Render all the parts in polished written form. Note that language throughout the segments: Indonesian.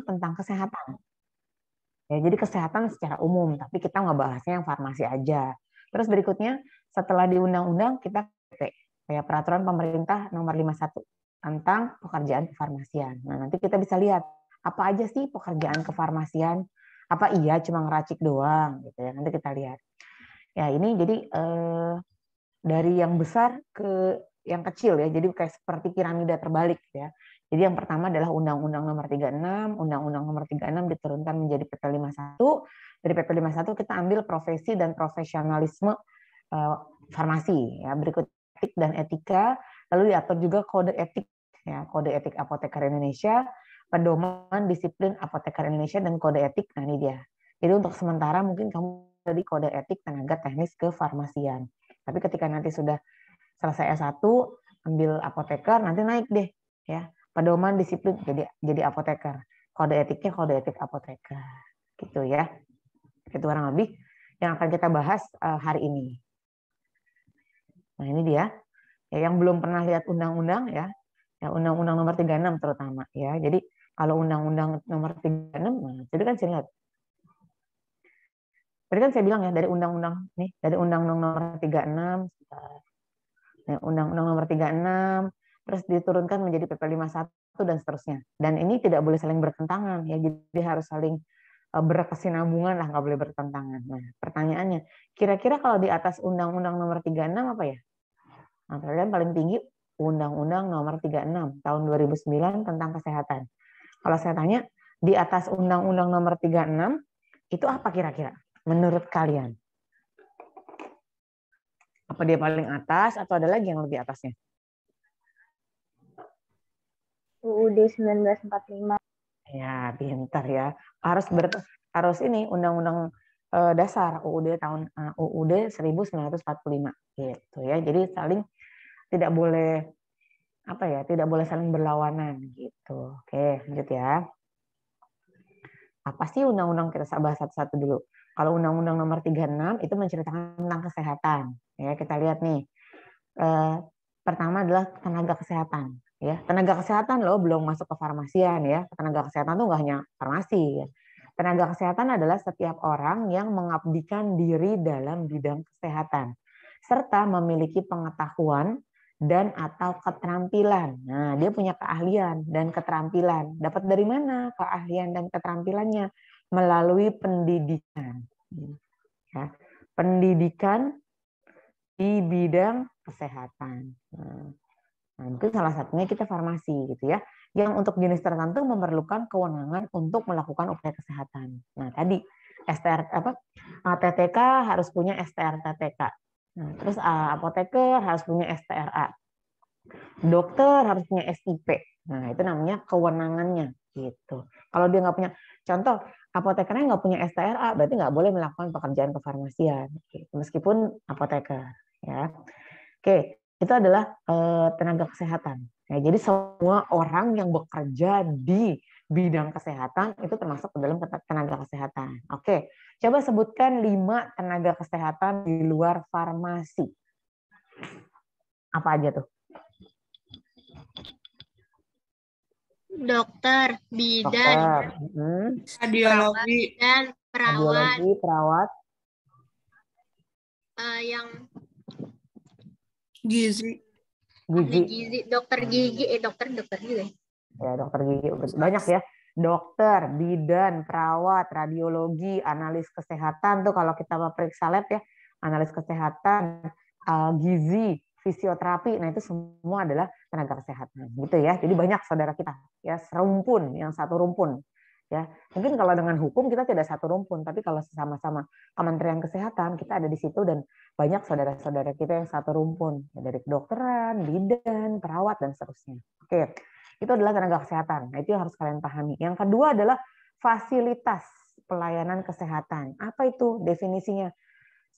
tentang kesehatan. Ya, jadi kesehatan secara umum, tapi kita nggak bahasnya yang farmasi aja. Terus berikutnya, setelah di undang-undang, kita kayak peraturan pemerintah nomor 51 tentang pekerjaan kefarmasian. Nah, nanti kita bisa lihat apa aja sih pekerjaan kefarmasian, apa iya cuma ngeracik doang gitu ya. Nanti kita lihat. Ya, ini jadi dari yang besar ke yang kecil ya. Jadi kayak seperti piramida terbalik ya. Jadi yang pertama adalah Undang-Undang Nomor 36, Undang-Undang Nomor 36 diturunkan menjadi PP 51. Dari PP 51 kita ambil profesi dan profesionalisme farmasi ya. Berikut etik dan etika, lalu diatur juga kode etik ya, kode etik apoteker Indonesia, pedoman disiplin apoteker Indonesia dan kode etik. Nah, ini dia. Jadi untuk sementara mungkin kamu dari kode etik tenaga teknis kefarmasian. Tapi ketika nanti sudah selesai S1, ambil apoteker, nanti naik deh ya. Pedoman disiplin jadi apoteker. Kode etiknya kode etik apoteker. Gitu ya. Itu kurang lebih yang akan kita bahas hari ini. Nah, ini dia. Ya, yang belum pernah lihat undang-undang ya. Ya, Undang-Undang Nomor 36 terutama ya. Jadi kalau Undang-Undang Nomor 36, nah, jadi kan saya lihat. Tadi kan saya bilang ya dari undang-undang nih, dari Undang-Undang Nomor 36, Undang-Undang Nomor 36, terus diturunkan menjadi PP 51 dan seterusnya. Dan ini tidak boleh saling bertentangan ya, jadi harus saling berkesinambungan lah, nggak boleh bertentangan. Nah, pertanyaannya, kira-kira kalau di atas Undang-Undang Nomor 36 apa ya? Nah, kalian paling tinggi Undang-Undang Nomor 36 tahun 2009 tentang kesehatan. Kalau saya tanya, di atas Undang-Undang Nomor 36 itu apa kira-kira menurut kalian? Apa dia paling atas atau ada lagi yang lebih atasnya? UUD 1945. Ya, pintar ya. Harus ini Undang-Undang Dasar UUD 1945 gitu ya. Jadi saling tidak boleh tidak boleh saling berlawanan gitu. Oke, lanjut ya. Apa sih undang-undang, kita bahas satu-satu dulu. Kalau Undang-Undang Nomor 36 itu menceritakan tentang kesehatan. Ya, kita lihat nih. Pertama adalah tenaga kesehatan. Ya, tenaga kesehatan loh, belum masuk ke farmasian ya. Tenaga kesehatan tuh nggak hanya farmasi. Ya. Tenaga kesehatan adalah setiap orang yang mengabdikan diri dalam bidang kesehatan serta memiliki pengetahuan dan atau keterampilan. Nah, dia punya keahlian dan keterampilan. Dapat dari mana keahlian dan keterampilannya? Melalui pendidikan. Ya. Pendidikan di bidang kesehatan. Nah, mungkin salah satunya kita farmasi gitu ya. Yang untuk jenis tertentu memerlukan kewenangan untuk melakukan upaya kesehatan. Nah, tadi TTK harus punya STR TTK. Nah, terus apoteker harus punya STRA. Dokter harus punya SIP. Nah, itu namanya kewenangannya gitu. Kalau dia nggak punya, contoh apotekernya nggak punya STRA, berarti nggak boleh melakukan pekerjaan kefarmasian, gitu. Meskipun apoteker. Ya, oke, itu adalah tenaga kesehatan. Ya, jadi semua orang yang bekerja di bidang kesehatan itu termasuk dalam tenaga kesehatan. Oke, coba sebutkan 5 tenaga kesehatan di luar farmasi. Apa aja tuh? Dokter, bidan, radiologi, dan perawat. Radiologi, perawat. Yang gizi, gizi, dokter gigi, dokter juga. Ya, dokter gigi banyak ya. Dokter, bidan, perawat, radiologi, analis kesehatan tuh kalau kita periksa lab ya, analis kesehatan, gizi, fisioterapi. Nah, itu semua adalah tenaga kesehatan gitu ya. Jadi banyak saudara kita ya, serumpun, yang satu rumpun. Ya, mungkin kalau dengan hukum kita tidak satu rumpun, tapi kalau sama-sama Kementerian Kesehatan kita ada di situ dan banyak saudara-saudara kita yang satu rumpun ya, dari kedokteran, bidan, perawat dan seterusnya. Oke, itu adalah tenaga kesehatan. Nah, itu yang harus kalian pahami. Yang kedua adalah fasilitas pelayanan kesehatan. Apa itu definisinya?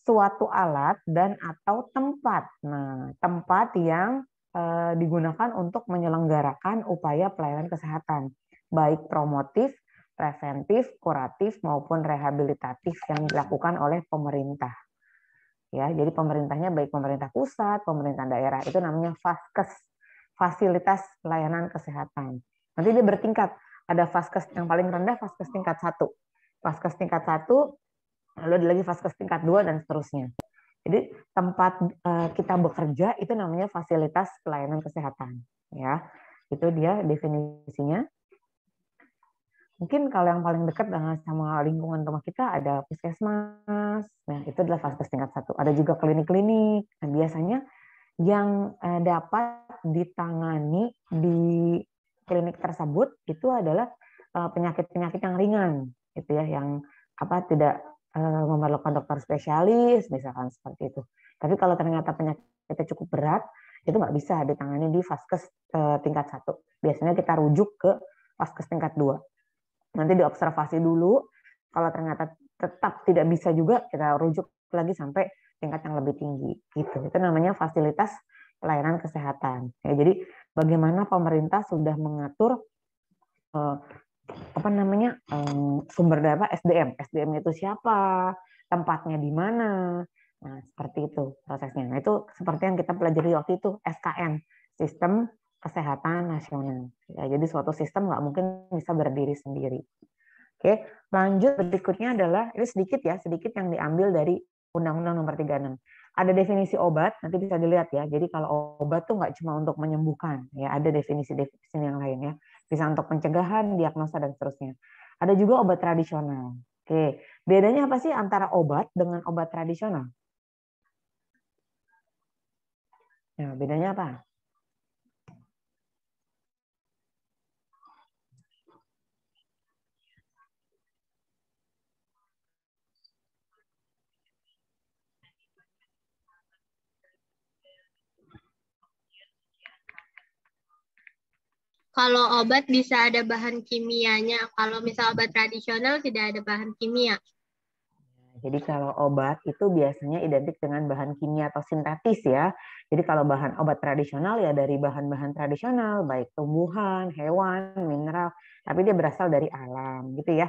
Suatu alat dan atau tempat. Nah, tempat yang digunakan untuk menyelenggarakan upaya pelayanan kesehatan, baik promotif, preventif, kuratif maupun rehabilitatif yang dilakukan oleh pemerintah. Ya, jadi pemerintahnya baik pemerintah pusat, pemerintah daerah, itu namanya Faskes, fasilitas pelayanan kesehatan. Nanti dia bertingkat. ada vaskes yang paling rendah, vaskes tingkat 1. Vaskes tingkat 1, lalu ada lagi vaskes tingkat 2 dan seterusnya. Jadi tempat kita bekerja itu namanya fasilitas pelayanan kesehatan, ya. Itu dia definisinya. Mungkin kalau yang paling dekat dengan sama lingkungan rumah kita ada puskesmas. Nah, itu adalah vaskes tingkat 1. Ada juga klinik-klinik. Nah, biasanya yang dapat ditangani di klinik tersebut itu adalah penyakit-penyakit yang ringan, gitu ya, yang tidak memerlukan dokter spesialis, misalkan seperti itu. Tapi kalau ternyata penyakitnya cukup berat, itu nggak bisa ditangani di vaskes tingkat 1. Biasanya kita rujuk ke vaskes tingkat 2. Nanti diobservasi dulu, kalau ternyata tetap tidak bisa juga, kita rujuk lagi sampai tingkat yang lebih tinggi. Gitu. Itu namanya fasilitas pelayanan kesehatan. Ya, jadi bagaimana pemerintah sudah mengatur sumber daya SDM. SDM itu siapa, tempatnya di mana. Nah, seperti itu prosesnya. Nah, itu seperti yang kita pelajari waktu itu, SKN, Sistem Kesehatan Nasional. Ya, jadi suatu sistem nggak mungkin bisa berdiri sendiri. Oke, lanjut berikutnya adalah, ini sedikit yang diambil dari Undang-Undang Nomor 36. Ada definisi obat, nanti bisa dilihat ya. Jadi kalau obat tuh nggak cuma untuk menyembuhkan, ya ada definisi-definisi yang lain ya. Bisa untuk pencegahan, diagnosa dan seterusnya. Ada juga obat tradisional. Oke, bedanya apa sih antara obat dengan obat tradisional? Nah, bedanya apa? Kalau obat bisa ada bahan kimianya. Kalau misal obat tradisional tidak ada bahan kimia. Jadi kalau obat itu biasanya identik dengan bahan kimia atau sintetis ya. Jadi kalau bahan obat tradisional ya dari bahan-bahan tradisional, baik tumbuhan, hewan, mineral, tapi dia berasal dari alam gitu ya.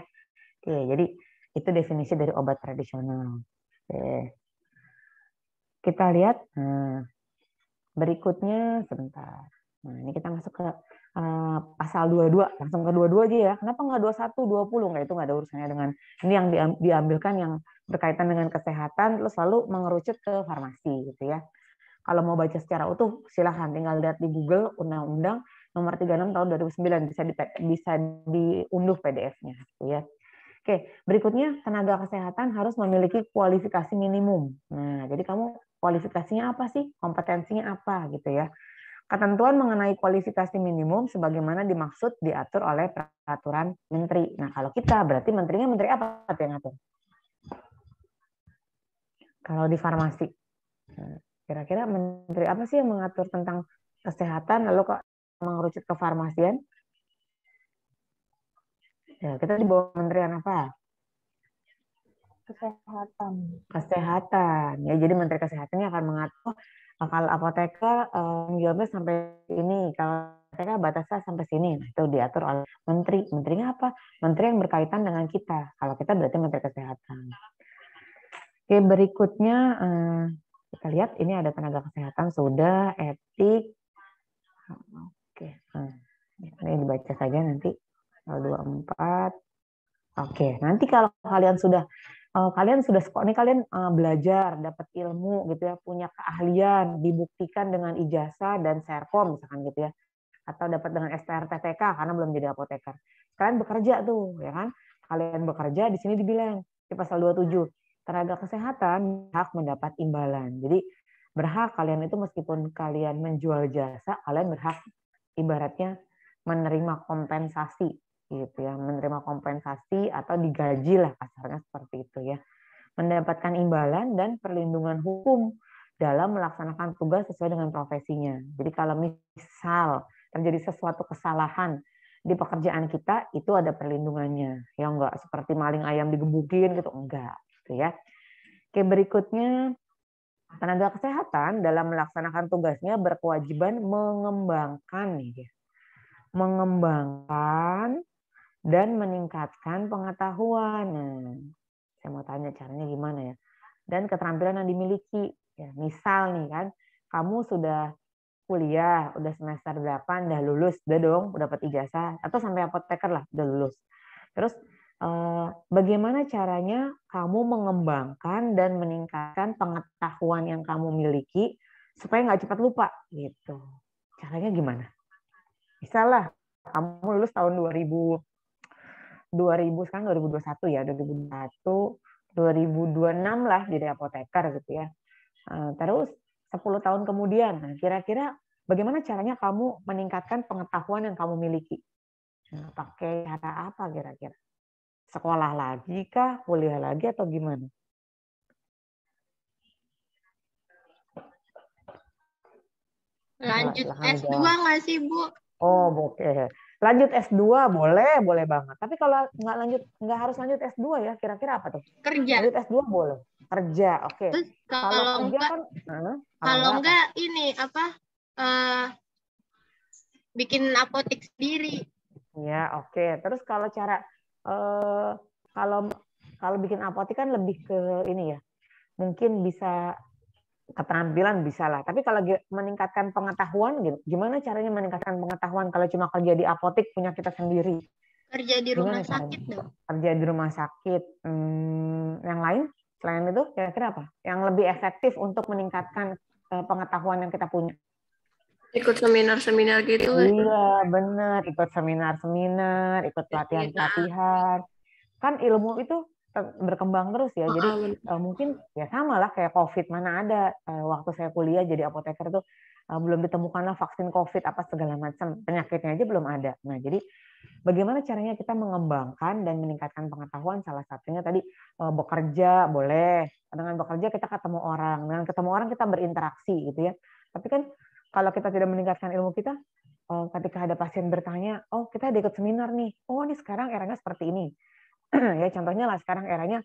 Oke, jadi itu definisi dari obat tradisional. Oke. Kita lihat berikutnya sebentar. Nah, ini kita masuk ke pasal 22, langsung ke 22 aja ya. Kenapa nggak 21, 20? Nggak, itu nggak ada urusannya dengan ini, yang diambilkan yang berkaitan dengan kesehatan, terus lalu mengerucut ke farmasi gitu ya. Kalau mau baca secara utuh, silahkan tinggal lihat di Google Undang-Undang Nomor 36 tahun 2009, bisa diunduh PDF-nya gitu ya. Oke, berikutnya tenaga kesehatan harus memiliki kualifikasi minimum. Nah, jadi kamu kualifikasinya apa sih? Kompetensinya apa gitu ya. Ketentuan mengenai kualifikasi minimum sebagaimana dimaksud diatur oleh peraturan menteri. Nah, kalau kita berarti menterinya menteri apa yang ngatur? Kalau di farmasi, kira-kira menteri apa sih yang mengatur tentang kesehatan lalu kok mengerucut ke farmasian? Ya, kita di bawah kementerian apa? Kesehatan. Ya, jadi menteri kesehatannya akan mengatur kalau apoteker menjualnya sampai ini, kalau apoteker batasnya sampai sini. Nah, itu diatur oleh menteri. Menterinya apa? Menteri yang berkaitan dengan kita. Kalau kita berarti menteri kesehatan. Oke, berikutnya kita lihat ini ada tenaga kesehatan sudah, etik. Oke, ini dibaca saja nanti. 24. Oke, nanti kalau kalian sudah kalian belajar, dapat ilmu gitu ya, punya keahlian, dibuktikan dengan ijazah dan serpom misalkan gitu ya, atau dapat dengan STRTTK karena belum jadi apoteker. Kalian bekerja tuh, ya kan? Kalian bekerja di sini dibilang di pasal 27, tenaga kesehatan hak mendapat imbalan. Jadi berhak kalian itu meskipun kalian menjual jasa, kalian berhak ibaratnya menerima kompensasi gitu ya, menerima kompensasi atau digaji lah kasarnya seperti itu ya, mendapatkan imbalan dan perlindungan hukum dalam melaksanakan tugas sesuai dengan profesinya. Jadi kalau misal terjadi sesuatu kesalahan di pekerjaan kita, itu ada perlindungannya, ya enggak seperti maling ayam digebukin gitu, enggak gitu ya. Oke, berikutnya tenaga kesehatan dalam melaksanakan tugasnya berkewajiban mengembangkan dan meningkatkan pengetahuan. Nah, saya mau tanya caranya gimana ya? Dan keterampilan yang dimiliki. Ya, misal nih kan, kamu sudah kuliah, udah semester 8, udah lulus, udah dong, udah dapat ijazah, atau sampai apoteker lah, udah lulus. Terus bagaimana caranya kamu mengembangkan dan meningkatkan pengetahuan yang kamu miliki supaya nggak cepat lupa gitu. Caranya gimana? Misalnya kamu lulus tahun 2000 sekarang 2021 ya, 2021, 2026 lah jadi apoteker gitu ya. Terus 10 tahun kemudian, nah, kira-kira bagaimana caranya kamu meningkatkan pengetahuan yang kamu miliki? Nah, pakai cara apa kira-kira? Sekolah lagi kah? Kuliah lagi atau gimana? Lanjut Silahkan S2 dijawab. nggak sih, Bu? Oh, oke. Lanjut S2 boleh banget. Tapi kalau nggak harus lanjut S2 ya, kira-kira apa tuh? Kerja. Lanjut S2 boleh. Kerja, oke. Terus Kalau kerja enggak, kan, kalau apa? enggak ini apa? Bikin apotek sendiri. Ya, oke. Terus kalau cara kalau bikin apotek kan lebih ke ini ya. Mungkin bisa keterampilan bisa lah. Tapi kalau meningkatkan pengetahuan, gimana caranya meningkatkan pengetahuan kalau cuma kerja di apotek punya kita sendiri? Kerja di rumah Gimana sakit caranya? dong. Kerja di rumah sakit. Yang lain selain itu kira-kira apa? Yang lebih efektif untuk meningkatkan pengetahuan yang kita punya? Ikut seminar-seminar gitu. Iya, benar. Ikut seminar-seminar, ikut pelatihan-pelatihan. Kan ilmu itu berkembang terus ya. Jadi mungkin ya sama lah kayak COVID. Mana ada waktu saya kuliah jadi apoteker tuh belum ditemukanlah vaksin COVID apa segala macam. Penyakitnya aja belum ada. Nah, jadi bagaimana caranya kita mengembangkan dan meningkatkan pengetahuan? Salah satunya tadi bekerja boleh. Dengan bekerja kita ketemu orang. Dengan ketemu orang kita berinteraksi gitu ya. Tapi kan kalau kita tidak meningkatkan ilmu kita, ketika ada pasien bertanya, oh kita ada ikut seminar nih, oh ini sekarang eranya seperti ini. Ya contohnya lah sekarang eranya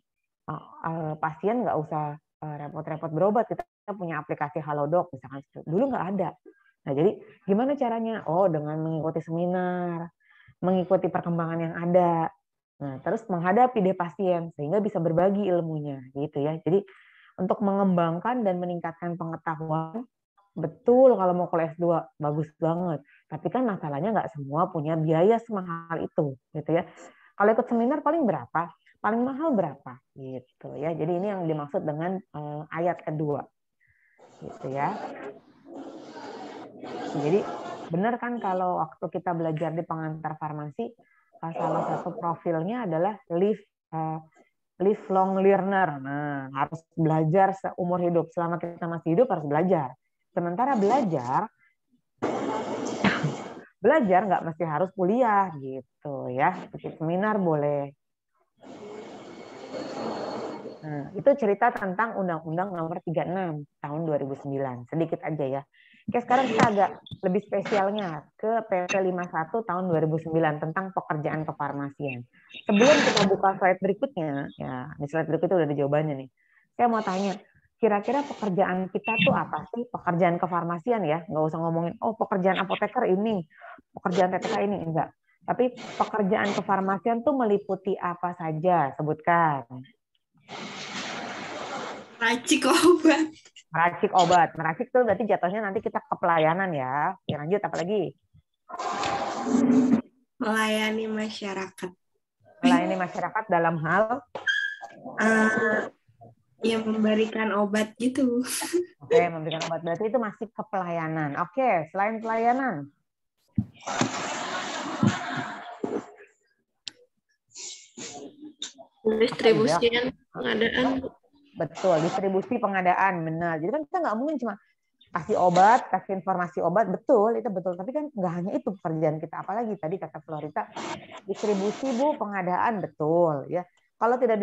pasien nggak usah repot-repot berobat, kita punya aplikasi Halodoc misalkan, dulu nggak ada. Nah jadi gimana caranya? Oh dengan mengikuti seminar, mengikuti perkembangan yang ada. Nah terus menghadapi deh pasien sehingga bisa berbagi ilmunya gitu ya. Jadi untuk mengembangkan dan meningkatkan pengetahuan, betul kalau mau kuliah S2 bagus banget. Tapi kan masalahnya nggak semua punya biaya semahal itu, gitu ya. Kalau ikut seminar paling berapa? Paling mahal berapa? Gitu ya. Jadi ini yang dimaksud dengan ayat kedua, gitu ya. Jadi benar kan kalau waktu kita belajar di pengantar farmasi, salah satu profilnya adalah lifelong learner. Nah, harus belajar seumur hidup. Selama kita masih hidup harus belajar. Sementara belajar nggak mesti harus kuliah gitu ya. Ikut seminar boleh. Nah, itu cerita tentang Undang-Undang Nomor 36 tahun 2009. Sedikit aja ya. Oke, sekarang kita agak lebih spesialnya ke PP 51 tahun 2009 tentang pekerjaan kefarmasian. Sebelum kita buka slide berikutnya, ya di slide berikutnya udah ada jawabannya nih. Saya mau tanya, kira-kira pekerjaan kita tuh apa sih? Pekerjaan kefarmasian ya, nggak usah ngomongin, oh pekerjaan apoteker ini, pekerjaan TTK ini, enggak. Tapi pekerjaan kefarmasian tuh meliputi apa saja? Sebutkan. Meracik obat. Meracik obat. Meracik tuh berarti jatuhnya nanti kita ke pelayanan ya. Lanjut apa lagi? Melayani masyarakat. Melayani masyarakat dalam hal? Ya memberikan obat gitu. Oke, memberikan obat. Berarti itu masih ke pelayanan. Oke, selain pelayanan. Distribusian, pengadaan. Betul, distribusi pengadaan. Benar. Jadi kan kita nggak mungkin cuma kasih obat, kasih informasi obat, betul, itu betul. Tapi kan nggak hanya itu pekerjaan kita. Apalagi tadi kata Florita, distribusi Bu, pengadaan, betul. Ya, kalau tidak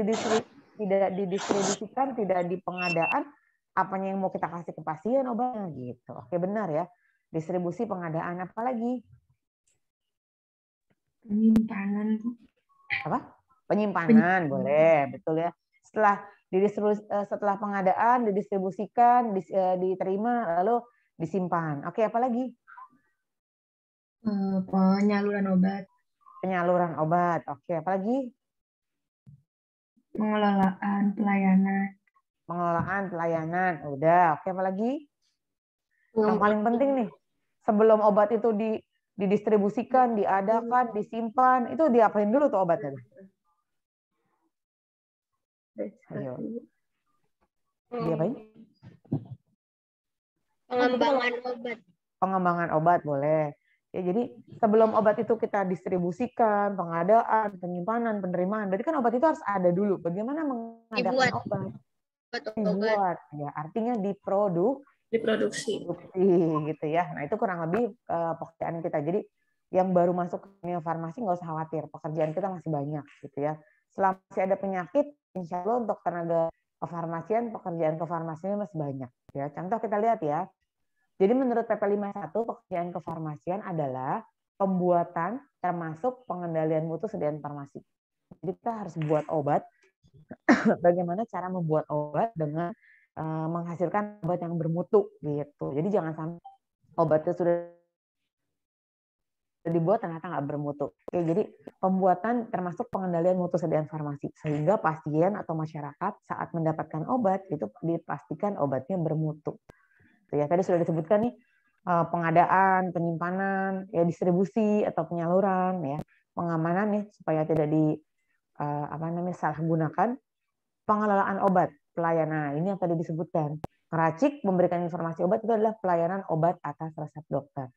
didistribusikan, tidak di pengadaan, apanya yang mau kita kasih ke pasien obatnya gitu. Oke, benar ya. Distribusi pengadaan, apalagi? Penyimpanan. Apa? Penyimpanan, boleh, betul ya. Setelah pengadaan, didistribusikan, diterima, lalu disimpan. Oke, apa lagi? Penyaluran obat. Penyaluran obat. Oke, apa lagi? Pengelolaan pelayanan. Pengelolaan pelayanan. Udah. Oke, apa lagi? Yang paling penting nih, sebelum obat itu didistribusikan, diadakan, disimpan, itu diapain dulu tuh obatnya? Ayo. Diapain? Pengembangan obat. Pengembangan obat boleh. Ya, jadi sebelum obat itu kita distribusikan, pengadaan, penyimpanan, penerimaan, berarti kan obat itu harus ada dulu. Bagaimana mengadakan obat? Dibuat, ya artinya Diproduksi. gitu ya. Nah itu kurang lebih pekerjaan kita. Jadi yang baru masuk ke dunia farmasi nggak usah khawatir, pekerjaan kita masih banyak gitu ya. Selama masih ada penyakit, insya Allah untuk tenaga kefarmasian, pekerjaan kefarmasian masih banyak. Ya, contoh kita lihat ya. Jadi menurut PP 51, pekerjaan kefarmasian adalah pembuatan termasuk pengendalian mutu sediaan farmasi. Jadi kita harus buat obat, bagaimana cara membuat obat dengan menghasilkan obat yang bermutu gitu. Jadi jangan sampai obatnya sudah dibuat ternyata nggak bermutu. Oke, jadi pembuatan termasuk pengendalian mutu sediaan farmasi sehingga pasien atau masyarakat saat mendapatkan obat itu dipastikan obatnya bermutu. Ya, tadi sudah disebutkan nih pengadaan, penyimpanan, ya distribusi atau penyaluran, ya pengamanan nih supaya tidak salah gunakan, pengelolaan obat, pelayanan. Ini yang tadi disebutkan. Ngeracik memberikan informasi obat itu adalah pelayanan obat atas resep dokter.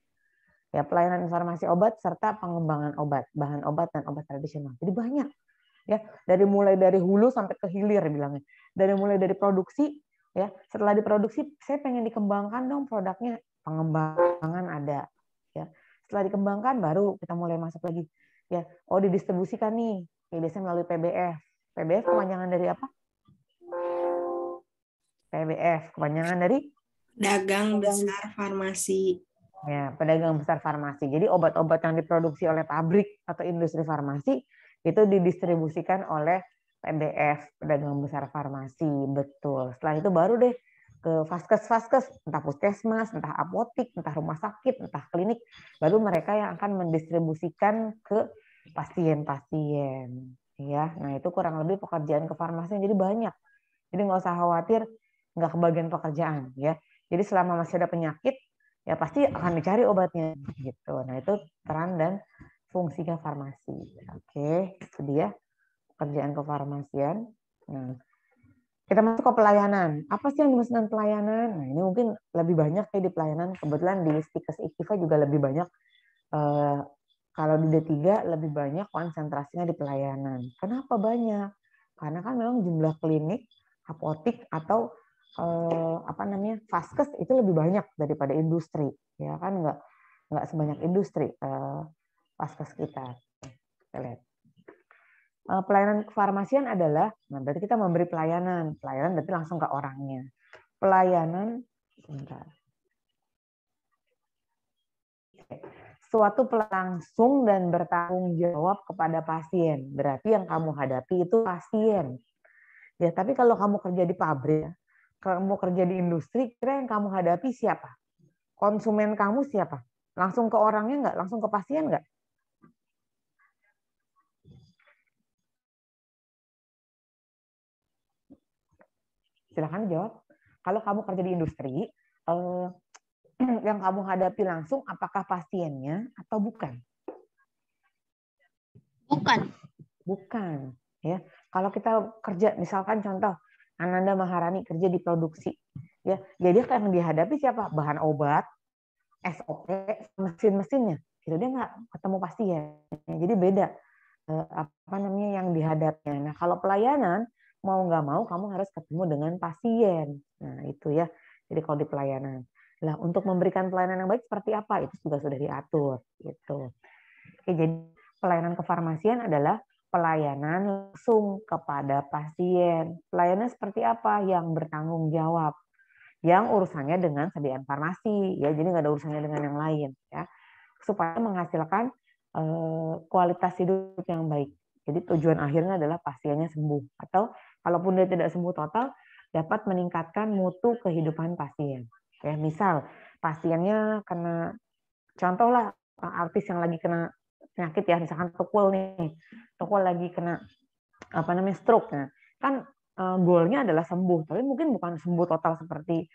Ya, pelayanan informasi obat serta pengembangan obat, bahan obat dan obat tradisional. Jadi banyak. Ya, mulai dari hulu sampai ke hilir bilangnya. Mulai dari produksi, ya, setelah diproduksi saya pengen dikembangkan dong produknya, pengembangan ada. Ya, setelah dikembangkan baru kita mulai masuk lagi. Ya, didistribusikan nih. Ya, biasanya melalui PBF. PBF kepanjangan dari apa? PBF kepanjangan dari Dagang Besar Farmasi. Ya, pedagang besar farmasi. Jadi obat-obat yang diproduksi oleh pabrik atau industri farmasi itu didistribusikan oleh PBF, pedagang besar farmasi. Betul. Setelah itu baru deh ke vaskes-vaskes, entah puskesmas, entah apotik, entah rumah sakit, entah klinik. Baru mereka yang akan mendistribusikan ke pasien-pasien. Ya, nah itu kurang lebih pekerjaan kefarmasian. Jadi banyak. Jadi nggak usah khawatir nggak kebagian pekerjaan. Ya. Jadi selama masih ada penyakit, ya pasti akan dicari obatnya gitu. Nah itu peran dan fungsinya farmasi. Oke, itu dia pekerjaan kefarmasian. Nah, kita masuk ke pelayanan. Apa sih yang dimaksud dengan pelayanan? Nah ini mungkin lebih banyak di pelayanan. Kebetulan di Stikes IKIFA juga lebih banyak. Kalau di D3 lebih banyak konsentrasinya di pelayanan. Kenapa banyak? Karena kan memang jumlah klinik, apotik atau vaskes itu lebih banyak daripada industri, ya kan nggak sebanyak industri vaskes kita. Kita lihat. Pelayanan kefarmasian adalah, nah berarti kita memberi pelayanan berarti langsung ke orangnya. Pelayanan, sebentar. Suatu langsung dan bertanggung jawab kepada pasien. Berarti yang kamu hadapi itu pasien. Ya, tapi kalau kamu kerja di pabrik, kamu kerja di industri, kira yang kamu hadapi siapa? Konsumen kamu siapa? Langsung ke orangnya nggak? Langsung ke pasien nggak? Silakan jawab. Kalau kamu kerja di industri, yang kamu hadapi langsung apakah pasiennya atau bukan? Bukan. Bukan. Ya, kalau kita kerja, misalkan contoh, Ananda Maharani kerja di produksi, ya, jadi yang dihadapi siapa? Bahan obat, SOP, mesin-mesinnya. Gitu, dia nggak ketemu pasien. Jadi beda yang dihadapnya. Nah, kalau pelayanan mau nggak mau kamu harus ketemu dengan pasien. Nah, itu ya. Jadi kalau di pelayanan. Nah, untuk memberikan pelayanan yang baik seperti apa? Itu juga sudah diatur. Gitu. Oke, jadi pelayanan kefarmasian adalah pelayanan langsung kepada pasien. Pelayanan seperti apa? Yang bertanggung jawab. Yang urusannya dengan sediaan farmasi. Ya, jadi nggak ada urusannya dengan yang lain. Ya, supaya menghasilkan kualitas hidup yang baik. Jadi tujuan akhirnya adalah pasiennya sembuh. Atau kalaupun dia tidak sembuh total, dapat meningkatkan mutu kehidupan pasien. Ya, misal pasiennya kena, contohlah artis yang lagi kena penyakit ya, misalkan Tukul nih, Tukul lagi kena stroke. Nah, kan goalnya adalah sembuh, tapi mungkin bukan sembuh total seperti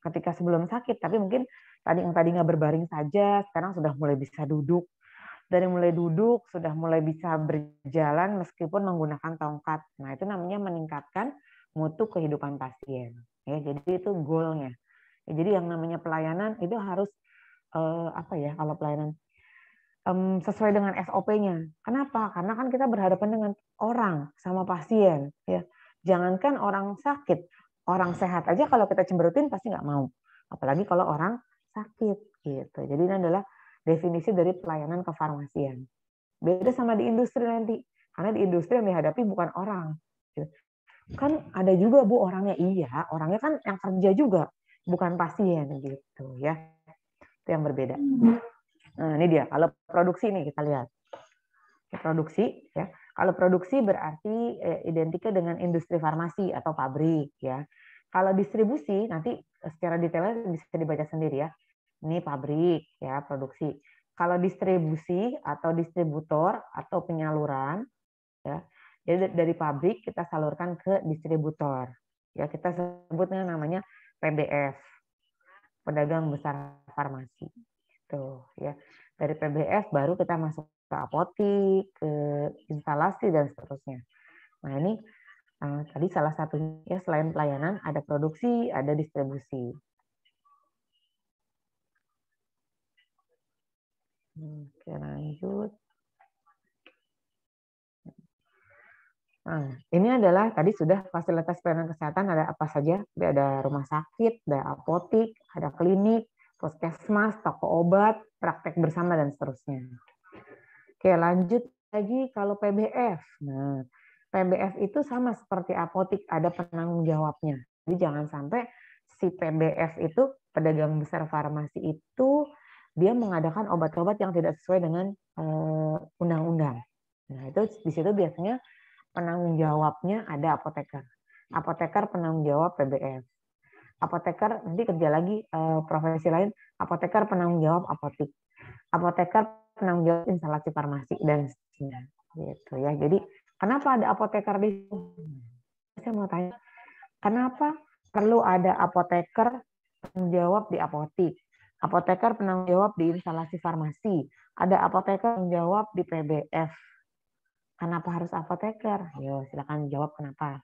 ketika sebelum sakit, tapi mungkin yang tadinya berbaring saja, sekarang sudah mulai bisa duduk. Dari mulai duduk, sudah mulai bisa berjalan meskipun menggunakan tongkat. Nah, itu namanya meningkatkan mutu kehidupan pasien. Ya, jadi itu goalnya. Ya, jadi yang namanya pelayanan itu harus apa ya? Kalau pelayanan sesuai dengan SOP-nya. Kenapa? Karena kan kita berhadapan dengan orang sama pasien. Ya, jangankan orang sakit, orang sehat aja kalau kita cemberutin pasti nggak mau. Apalagi kalau orang sakit gitu. Jadi ini adalah definisi dari pelayanan kefarmasian. Beda sama di industri nanti. Karena di industri yang dihadapi bukan orang. Kan ada juga Bu orangnya, iya, orangnya kan yang kerja juga, bukan pasien gitu ya. Itu yang berbeda. Nah, ini dia. Kalau produksi nih kita lihat. Produksi ya. Kalau produksi berarti identiknya dengan industri farmasi atau pabrik ya. Kalau distribusi nanti secara detailnya bisa dibaca sendiri ya. Ini pabrik ya, produksi. Kalau distribusi atau distributor atau penyaluran ya. Jadi dari pabrik kita salurkan ke distributor. Ya, kita sebutnya namanya PBF. Pedagang besar farmasi. Tuh, ya. Dari PBF baru kita masuk ke apotik, ke instalasi dan seterusnya. Nah, ini tadi salah satunya selain pelayanan ada produksi, ada distribusi. Oke, lanjut. Nah, ini adalah tadi sudah fasilitas pelayanan kesehatan ada apa saja? Ada rumah sakit, ada apotik, ada klinik, puskesmas, toko obat, praktek bersama dan seterusnya. Oke, lanjut lagi kalau PBF. Nah, PBF itu sama seperti apotik, ada penanggung jawabnya. Jadi jangan sampai si PBF itu, pedagang besar farmasi itu, dia mengadakan obat-obat yang tidak sesuai dengan undang-undang. Nah, itu di situ biasanya penanggung jawabnya ada apoteker. Apoteker penanggung jawab PBF. Apoteker nanti kerja lagi profesi lain, apoteker penanggung jawab apotik. Apoteker penanggung jawab instalasi farmasi dan seterusnya. Gitu ya. Jadi kenapa ada apoteker di situ? Saya mau tanya, kenapa perlu ada apoteker penanggung jawab di apotik? Apoteker penanggung jawab di instalasi farmasi. Ada apoteker penanggung jawab di PBF. Kenapa harus apoteker? Yo, silakan jawab kenapa.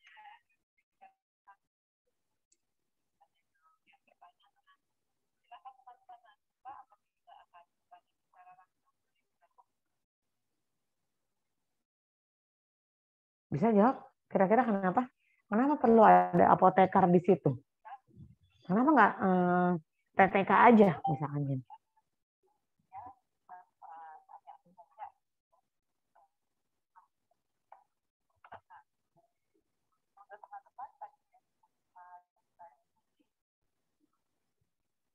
Bisa jawab? Kira-kira kenapa? Kenapa perlu ada apoteker di situ? Kenapa nggak TTK aja misalnya?